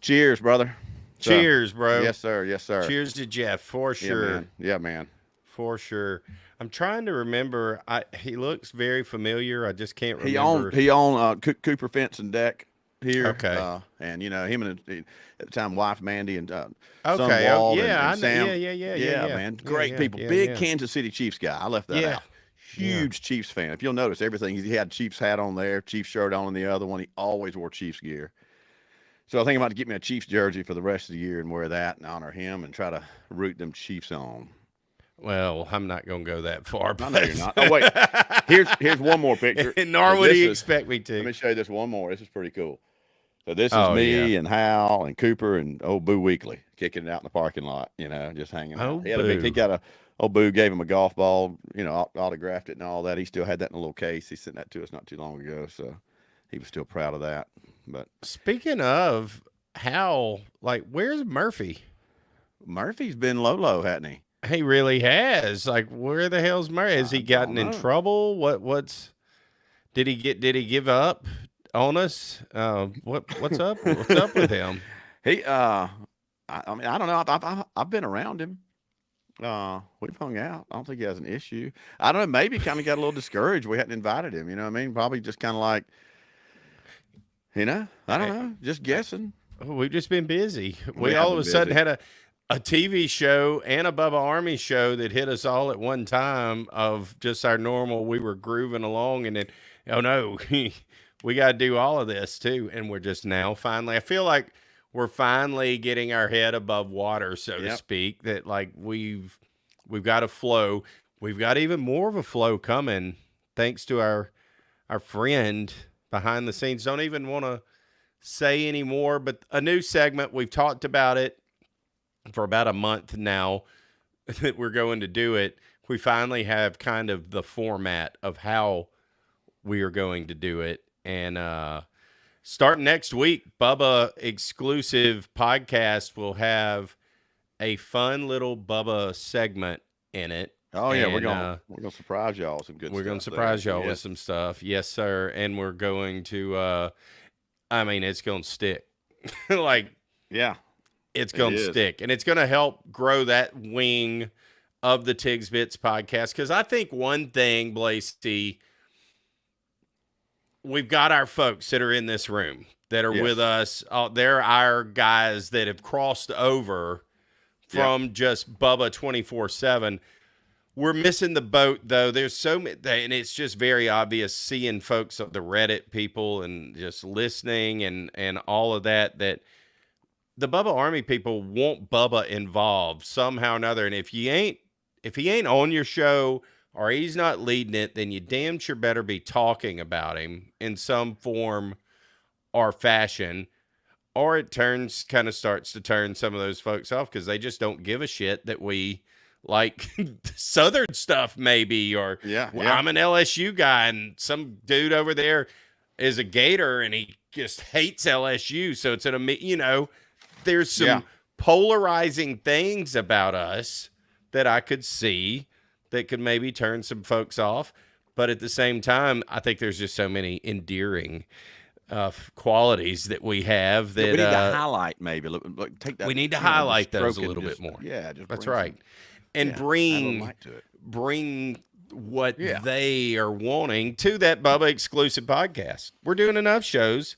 cheers, brother. Cheers, bro. Yes, sir. Yes, sir. Cheers to Jeff, for sure. Yeah, man. For sure. I'm trying to remember. He looks very familiar. I just can't remember. He owned Cooper Fence and Deck here. Okay. And him and at the time wife Mandy and son okay. Walt and Sam. Yeah, man. Great people. Big Kansas City Chiefs guy. I left that out. Huge Chiefs fan. If you'll notice everything, he had Chiefs hat on there, Chiefs shirt on in the other one. He always wore Chiefs gear. So I think I'm about to get me a Chiefs jersey for the rest of the year and wear that and honor him and try to root them Chiefs on. Well, I'm not going to go that far. I know you're not. Oh, wait. Here's one more picture. Nor would he expect me to. Let me show you this one more. This is pretty cool. So this is me and Hal and Cooper and old Boo Weekly kicking it out in the parking lot, just hanging out. Old Boo gave him a golf ball, autographed it and all that. He still had that in a little case. He sent that to us not too long ago. So he was still proud of that. But speaking of Hal, where's Murphy? Murphy's been low, hasn't he? He really has. Where the hell's Murray? Has he gotten in trouble? What's did he give up on us? What's up? What's up with him? He I mean, I don't know. I've been around him. We've hung out. I don't think he has an issue. I don't know, maybe kind of got a little discouraged. We hadn't invited him, you know what I mean? Probably just kind of like, I don't know, just guessing. We've just been busy. We all of a sudden had a TV show and a Bubba Army show that hit us all at one time of just our normal. We were grooving along, and then, oh no, we got to do all of this too. And we're just now finally, I feel like we're finally getting our head above water, so to speak, that we've got a flow. We've got even more of a flow coming thanks to our friend behind the scenes. Don't even want to say anymore, but a new segment. We've talked about it for about a month now that we're going to do it. We finally have kind of the format of how we are going to do it. And starting next week, Bubba exclusive podcast will have a fun little Bubba segment in it. Oh yeah, we're gonna surprise y'all with some good stuff. We're gonna surprise y'all with some stuff. Yes, sir. And we're going to it's gonna stick. It's going to stick, and it's going to help grow that wing of the Tigs Bits podcast. Because I think one thing, Blasey, we've got our folks that are in this room that are with us. They're our guys that have crossed over from just Bubba 24/7. We're missing the boat, though. There's so many, and it's just very obvious seeing folks, the Reddit people, and just listening and all of that the Bubba Army people want Bubba involved somehow or another. And if he ain't on your show or he's not leading it, then you damn sure better be talking about him in some form or fashion, or it starts to turn some of those folks off because they just don't give a shit that we like Southern stuff maybe, or I'm an LSU guy and some dude over there is a Gator and he just hates LSU. So it's there's some polarizing things about us that I could see that could maybe turn some folks off. But at the same time, I think there's just so many endearing qualities that we have Yeah, that we need to highlight maybe. Look, take that. we need to You know, just highlight those a stroke and little bit just more. yeah, just That's bring right. some, And yeah, add a little light to it. bring what Yeah. they are wanting to that Bubba exclusive podcast. We're doing enough shows.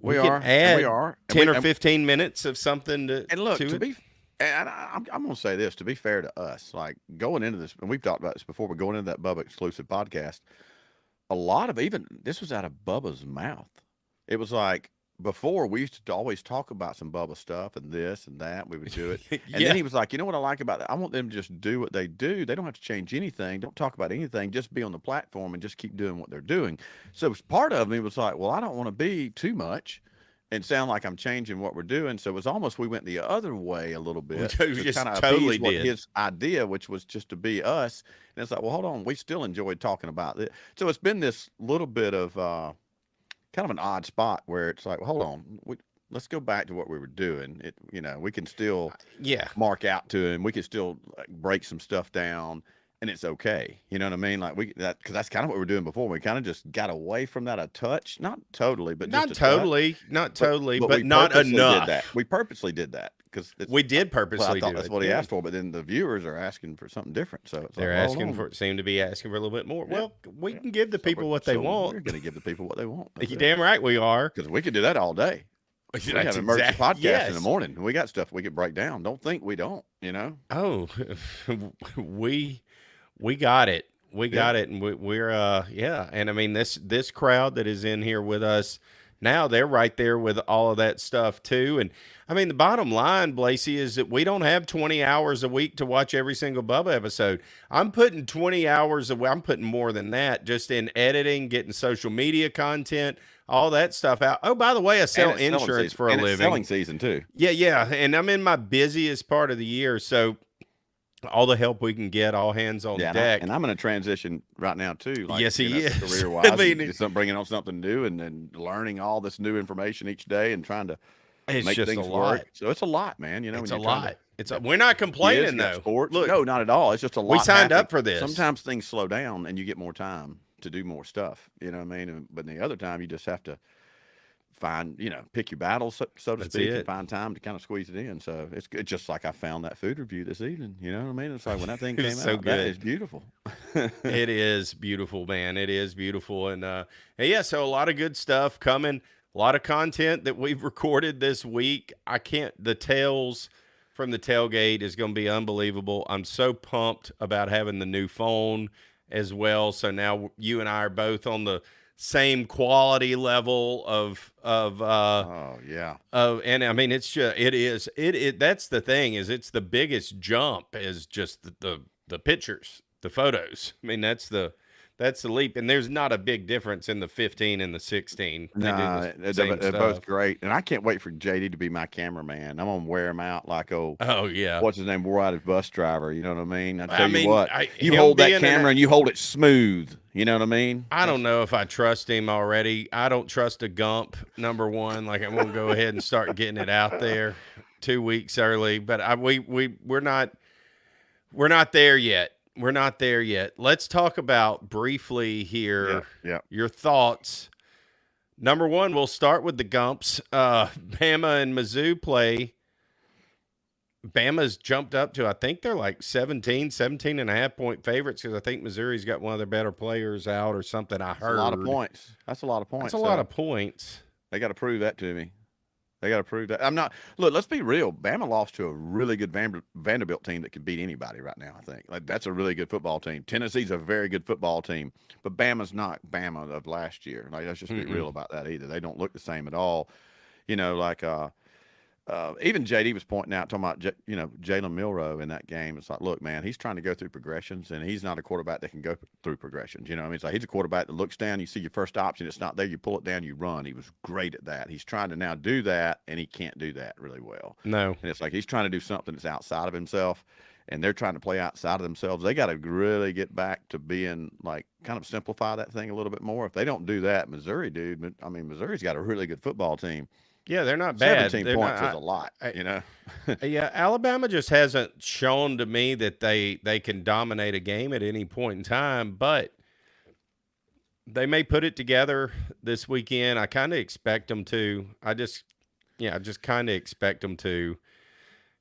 We can are, add we are. 10 or 15 minutes of something to And look, to to it. be, and I'm going to say this, to be fair to us, like going into this, and we've talked about this before, but going into that Bubba exclusive podcast, a lot of this was out of Bubba's mouth. It was like, before we used to always talk about some Bubba stuff and this and that. We would do it. And then he was like, you know what I like about that? I want them to just do what they do. They don't have to change anything. Don't talk about anything. Just be on the platform and just keep doing what they're doing. So part of me was like, well, I don't want to be too much and sound like I'm changing what we're doing. So it was almost, we went the other way a little bit. We just totally did. His idea, which was just to be us. And it's like, well, hold on. We still enjoyed talking about it. So it's been this little bit of kind of an odd spot where it's like, well, hold on. Let's go back to what we were doing. We can still mark out to him. We can still break some stuff down. And it's okay. You know what I mean? Like because that's kind of what we were doing before. We kind of just got away from that a touch. Not totally, but not just totally, but not enough. We purposely did that because we did purposely. Well, that's what he asked for. But then the viewers are asking for something different. So it's they're seem to be asking for a little bit more. Yeah. Well, we can give the people what they want. We're going to give the people what they want. You damn right we are. Because we could do that all day. We have an emergency podcast in the morning. We got stuff we could break down. Don't think we don't. Oh, we got it. We got it. And we're And I mean, this crowd that is in here with us now, they're right there with all of that stuff too. And I mean, the bottom line, Blasey, is that we don't have 20 hours a week to watch every single Bubba episode. I'm putting 20 hours away. I'm putting more than that just in editing, getting social media content, all that stuff out. Oh, by the way, I sell insurance for a living. It's selling season too. Yeah. And I'm in my busiest part of the year. So all the help we can get, all hands on deck. And I'm in a transition right now too. Like, yes, he is. Career-wise, I mean, bringing on something new and then learning all this new information each day and trying to make things work. So it's a lot, man. It's a lot. We're not complaining though. Sports. Look, no, not at all. It's just a lot. We signed up for this. Sometimes things slow down and you get more time to do more stuff. You know what I mean? But the other time you just have to find, pick your battles, so to speak, and find time to kind of squeeze it in. So it's just like I found that food review this evening. You know what I mean? It's like when that thing came so out, good. that is beautiful. It is beautiful, man. It is beautiful. And so a lot of good stuff coming, a lot of content that we've recorded this week. The tales from the tailgate is going to be unbelievable. I'm so pumped about having the new phone as well. So now you and I are both on the same quality level and I mean, it's just, that's the thing is it's the biggest jump is just the pictures, the photos. I mean, that's the leap. And there's not a big difference in the 15 and the 16. No, they're both great. And I can't wait for JD to be my cameraman. I'm going to wear him out like, what's his name? Ride bus driver. You know what I mean? I tell you what, you hold that camera and you hold it smooth. You know what I mean? I don't know if I trust him already. I don't trust a Gump, number one. Like, I'm going to go ahead and start getting it out there 2 weeks early. But we're not there yet. We're not there yet. Let's talk about briefly here your thoughts. Number one, we'll start with the Gumps. Bama and Mizzou play. Bama's jumped up to, I think they're like 17 and a half point favorites because I think Missouri's got one of their better players out or something. I heard. That's a lot of points. That's a lot of points. That's a lot of points. They got to prove that to me. They got to prove that. Look, let's be real. Bama lost to a really good Vanderbilt team that could beat anybody right now, I think. Like, that's a really good football team. Tennessee's a very good football team, but Bama's not Bama of last year. Like, let's just be real about that either. They don't look the same at all. Even JD was pointing out, talking about, Jalen Milroe in that game. It's like, look, man, he's trying to go through progressions, and he's not a quarterback that can go through progressions. You know what I mean? It's like he's a quarterback that looks down, you see your first option, it's not there, you pull it down, you run. He was great at that. He's trying to now do that, and he can't do that really well. No. And it's like he's trying to do something that's outside of himself, and they're trying to play outside of themselves. They got to really get back to being, like, kind of simplify that thing a little bit more. If they don't do that, Missouri's got a really good football team. Yeah, they're not bad. 17 They're points not, is a lot, you know. yeah, Alabama just hasn't shown to me that they can dominate a game at any point in time, but they may put it together this weekend. I kind of expect them to. I just kind of expect them to.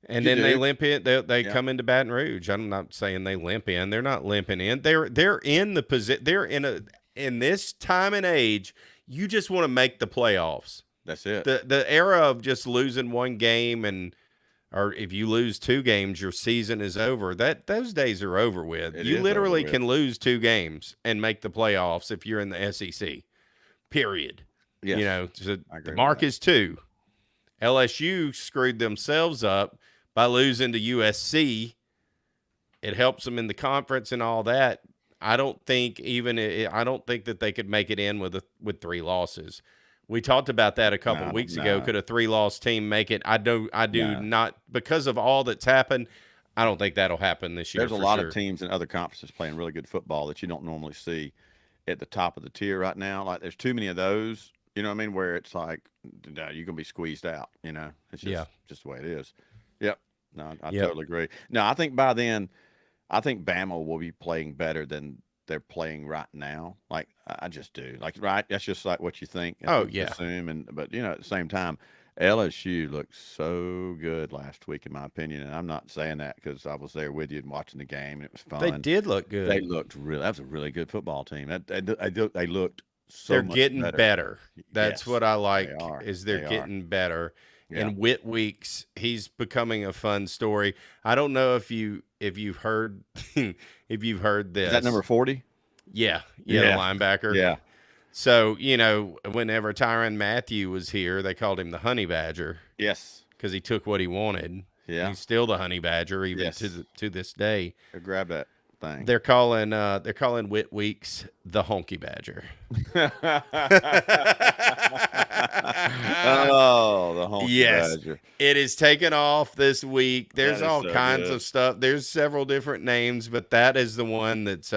And You then they do? limp in. They Yeah. come into Baton Rouge. I'm not saying they limp in. They're not limping in. They're in the position. They're in this time and age. You just want to make the playoffs. That's it. The era of just losing one game or if you lose two games, your season is over. Those days are over with. It You is literally over with. can lose two games and make the playoffs if you're in the SEC. Period. Yes. You know, so I agree the with mark that. is 2. LSU screwed themselves up by losing to USC. It helps them in the conference and all that. I don't think that they could make it in with 3 losses. We talked about that a couple of weeks ago. No. Could a 3-loss team make it? I do No. not, because of all that's happened. I don't think that'll happen this year. There's a lot of teams in other conferences playing really good football that you don't normally see at the top of the tier right now. Like there's too many of those, you know what I mean, where it's like, no, you're gonna be squeezed out. You know, it's just the way it is. Yep. No, I totally agree. No, I think by then, I think Bama will be playing better than they're playing right now. Like I just do. Like right, that's just like what you think. That's what you assume. But you know, at the same time, LSU looked so good last week, in my opinion. And I'm not saying that because I was there with you and watching the game, and it was fun. They did look good. They looked really. That was a really good football team. They looked so. They're much getting better. That's Yes, what I like. they are. They're getting better. Yeah. And Whit Weeks, he's becoming a fun story. I don't know if you've heard if you've heard this. Is that number 40? Yeah, the Yeah. linebacker. Yeah. So, you know, whenever Tyrann Mathieu was here, they called him the Honey Badger Yes. because he took what he wanted. Yeah. He's still the Honey Badger even Yes. to this day. Grab that thing. They're calling Whit Weeks the Honky Badger. Oh, the Honky Badger. It is taken off this week. There's That is all so kinds good. of stuff. There's several different names, but that is the one that's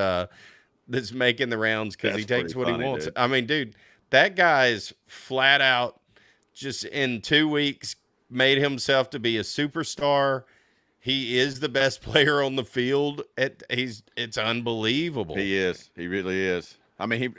making the rounds because he That's takes pretty what funny, he wants. dude. I mean, dude, that guy's flat out just in 2 weeks made himself to be a superstar. He is the best player on the field. It's unbelievable. He is. He really is. I mean,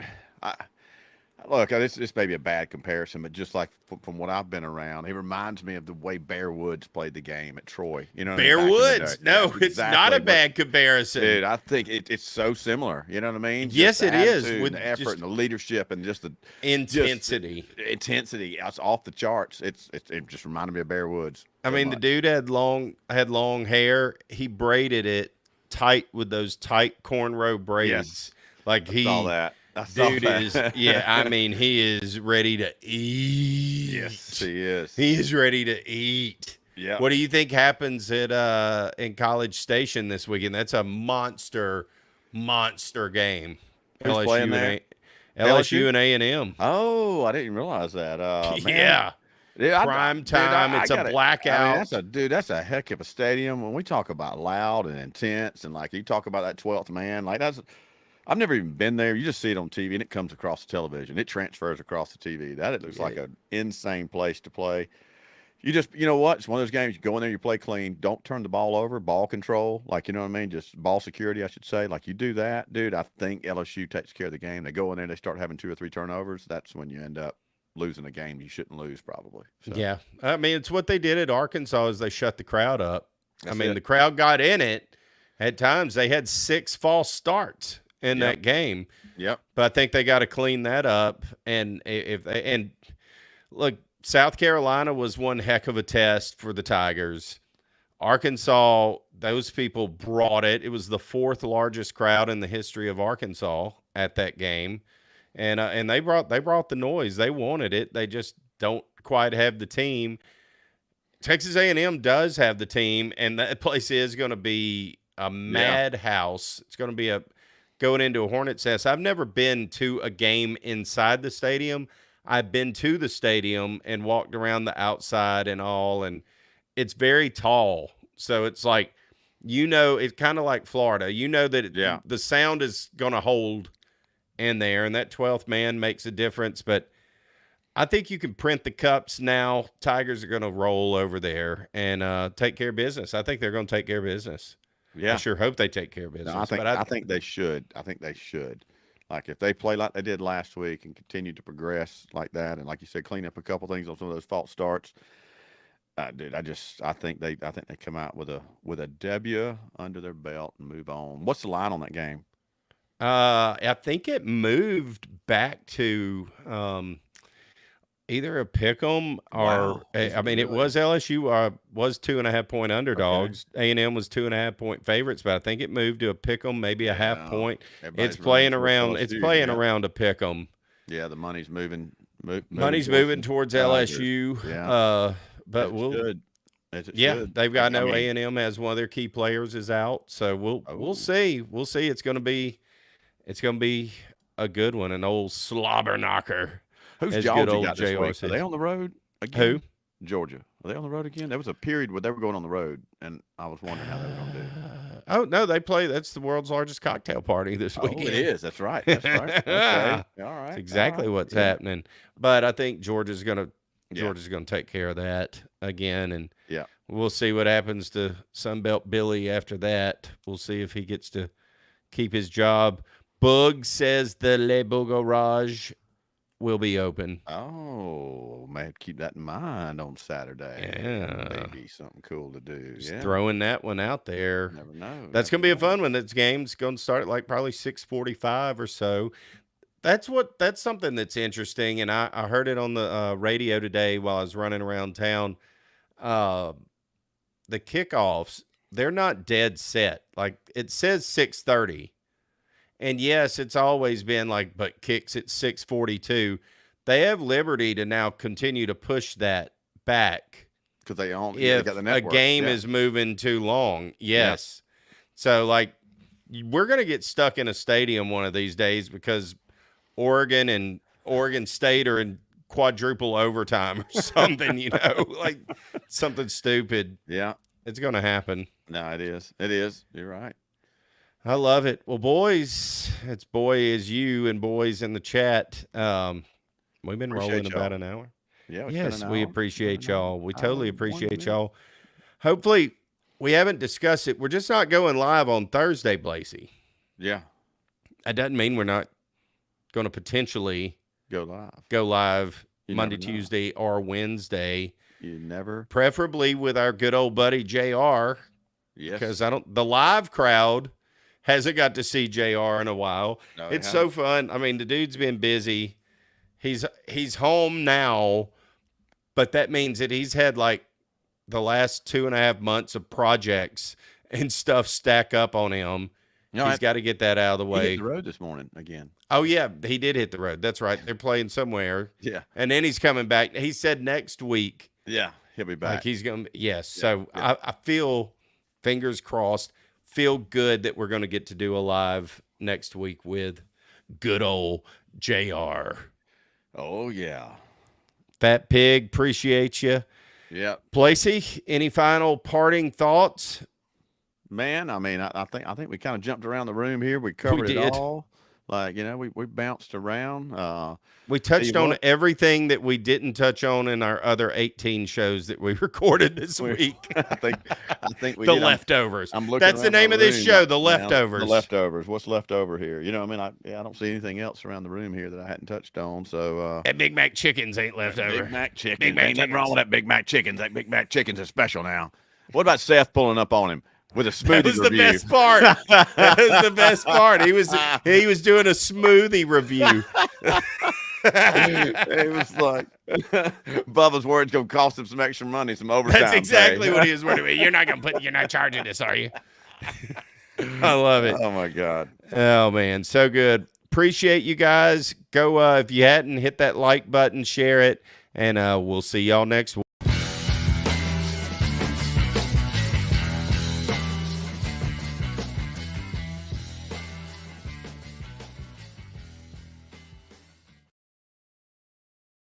look, this may be a bad comparison, but just like from what I've been around, he reminds me of the way Bear Woods played the game at Troy. You know, Bear back in the Woods. day. No, That's it's not exactly a bad comparison. Dude, I think it's so similar. You know what I mean? Yes, Just the it is, attitude with and the effort just and the leadership and just the intensity. intensity. It's off the charts. It just reminded me of Bear Woods. I mean, the dude had long hair. He braided it tight with those tight cornrow braids. Yes. Like I saw that. I saw dude that. is I mean, he is ready to eat. Yes, he is. He is ready to eat. Yeah. What do you think happens at in College Station this weekend? That's a monster game. Who's playing there? LSU and A&M. Oh, I didn't realize that. Man. Yeah. Yeah, Prime time. It's a blackout. I mean, that's a heck of a stadium. When we talk about loud and intense, and like you talk about that 12th man, like I've never even been there. You just see it on TV, and it comes across the television. It transfers across the TV. It looks like an insane place to play. You know what? It's one of those games. You go in there, you play clean. Don't turn the ball over. Ball control, like you know what I mean. Just ball security, I should say. Like you do that, dude. I think LSU takes care of the game. They go in there, they start having 2 or 3 turnovers. That's when you end up losing a game you shouldn't lose, probably. So. Yeah, I mean, it's what they did at Arkansas is they shut the crowd up. That's I mean, it. the crowd got in it. At times, they had 6 false starts in that game. Yep. But I think they got to clean that up. And look, South Carolina was one heck of a test for the Tigers. Arkansas, those people brought it. It was the 4th largest crowd in the history of Arkansas at that game. And they brought the noise. They wanted it. They just don't quite have the team. Texas A&M does have the team, and that place is going to be a madhouse. It's going to be going into a Hornets nest. I've never been to a game inside the stadium. I've been to the stadium and walked around the outside and all, and it's very tall. So it's like, it's kind of like Florida. You know that the sound is going to hold in there, and that 12th man makes a difference. But I think you can print the cups now. Tigers are going to roll over there and take care of business. I think they're going to take care of business. I Yeah. sure hope they take care of No, business. I think they should. I think they should. Like if they play like they did last week and continue to progress like that, and like you said, clean up a couple things on some of those false starts. Dude, I think they come out with a W under their belt and move on. What's the line on that game? I think it moved back to either a pick 'em or Wow. I mean, it Really? was LSU was 2.5-point underdogs. A&M was 2.5-point favorites, but I think it moved to a pick 'em, maybe a half Yeah. point. Everybody's It's playing running towards around. It's LSU, playing yeah. around a pick 'em. Yeah, the money's moving. Money's towards moving the towards Tigers. LSU. Yeah. But As it we'll. should. As it Yeah, should. they've got I no mean, A&M as one of their key players is out, so we'll Oh. see. We'll see. It's going to be a good one, an old slobber knocker. Who's as Georgia good old got this JR week? Are says. they on the road again? Who? Georgia. Are they on the road again? There was a period where they were going on the road, and I was wondering how they were going to do. Oh no, they play. That's the world's largest cocktail party this Oh, weekend. it is. That's right. That's right. Okay. All right. That's exactly all right. what's Yeah. happening. But I think Georgia's gonna Yeah. take care of that again, and Yeah. we'll see what happens to Sunbelt Billy after that. We'll see if he gets to keep his job. Boog says the Le Beau Garage will be open. Oh, man, keep that in mind on Saturday. Yeah. Maybe something cool to do. Just Yeah. throwing that one out there. Never know. That's going to be a fun one. This game's going to start at like probably 6:45 or so. That's something that's interesting, and I heard it on the radio today while I was running around town. The kickoffs, they're not dead set. Like it says 6:30. And yes, it's always been like, but kicks at 6:42. They have liberty to now continue to push that back Because they got if the a network. game Yeah. is moving too long. Yes. So like we're going to get stuck in a stadium one of these days because Oregon and Oregon State are in quadruple overtime or something, like something stupid. Yeah. It's going to happen. No, it is. It is. You're right. I love it. Well, boys, it's boy is you and boys in the chat. We've been Appreciate rolling y'all. about an hour. Yeah. It's been Yes, an we hour. appreciate It's been an hour. y'all. We Hour totally and 1 appreciate minute. y'all. Hopefully, we haven't discussed it. We're just not going live on Thursday, Blasey. Yeah. That doesn't mean we're not going to potentially Go live. go live You Monday, never know. Tuesday, or Wednesday, You never. preferably with our good old buddy JR, Yes. because the live crowd hasn't got to see JR in a while. No, they It's so fun. I mean, the dude's been busy. He's home now, but that means that he's had like the last 2.5 months of projects and stuff stack up on him. No, He's got to get that out of the he way. hit the road this morning again. Oh yeah, he did hit the road. That's right. They're playing somewhere, Yeah. and then he's coming back. He said next week, Yeah. He'll be back. like he's gonna. Yes. Yeah, So yeah. I feel, fingers crossed. Feel good that we're gonna get to do a live next week with good old JR. Oh yeah. Fat Pig, appreciate you. Yeah. Placey, any final parting thoughts? Man, I mean, I think we kind of jumped around the room here. We covered did. it all. Like, we bounced around. We touched you on what? everything that we didn't touch on in our other 18 shows that we recorded this week. I think we The did. leftovers. I'm looking That's the around name the of this room, show, The you know, Leftovers. The leftovers. What's left over here? I mean, I don't see anything else around the room here that I hadn't touched on. So That Big Mac chickens ain't left over. Big Mac chicken. Big Mac Ain't nothing chickens. wrong with that Big Mac chickens. That Big Mac chickens is special now. What about Seth pulling up on him with a smoothie That was the review? best part. That was the best part. He was doing a smoothie review. It was like Bubba's worried it's gonna cost him some extra money, some overtime. That's exactly pay. what he was worried about. You're not charging us, are you? I love it. Oh my God. Oh man, so good. Appreciate you guys. Go if you hadn't, hit that like button, share it, and we'll see y'all next week.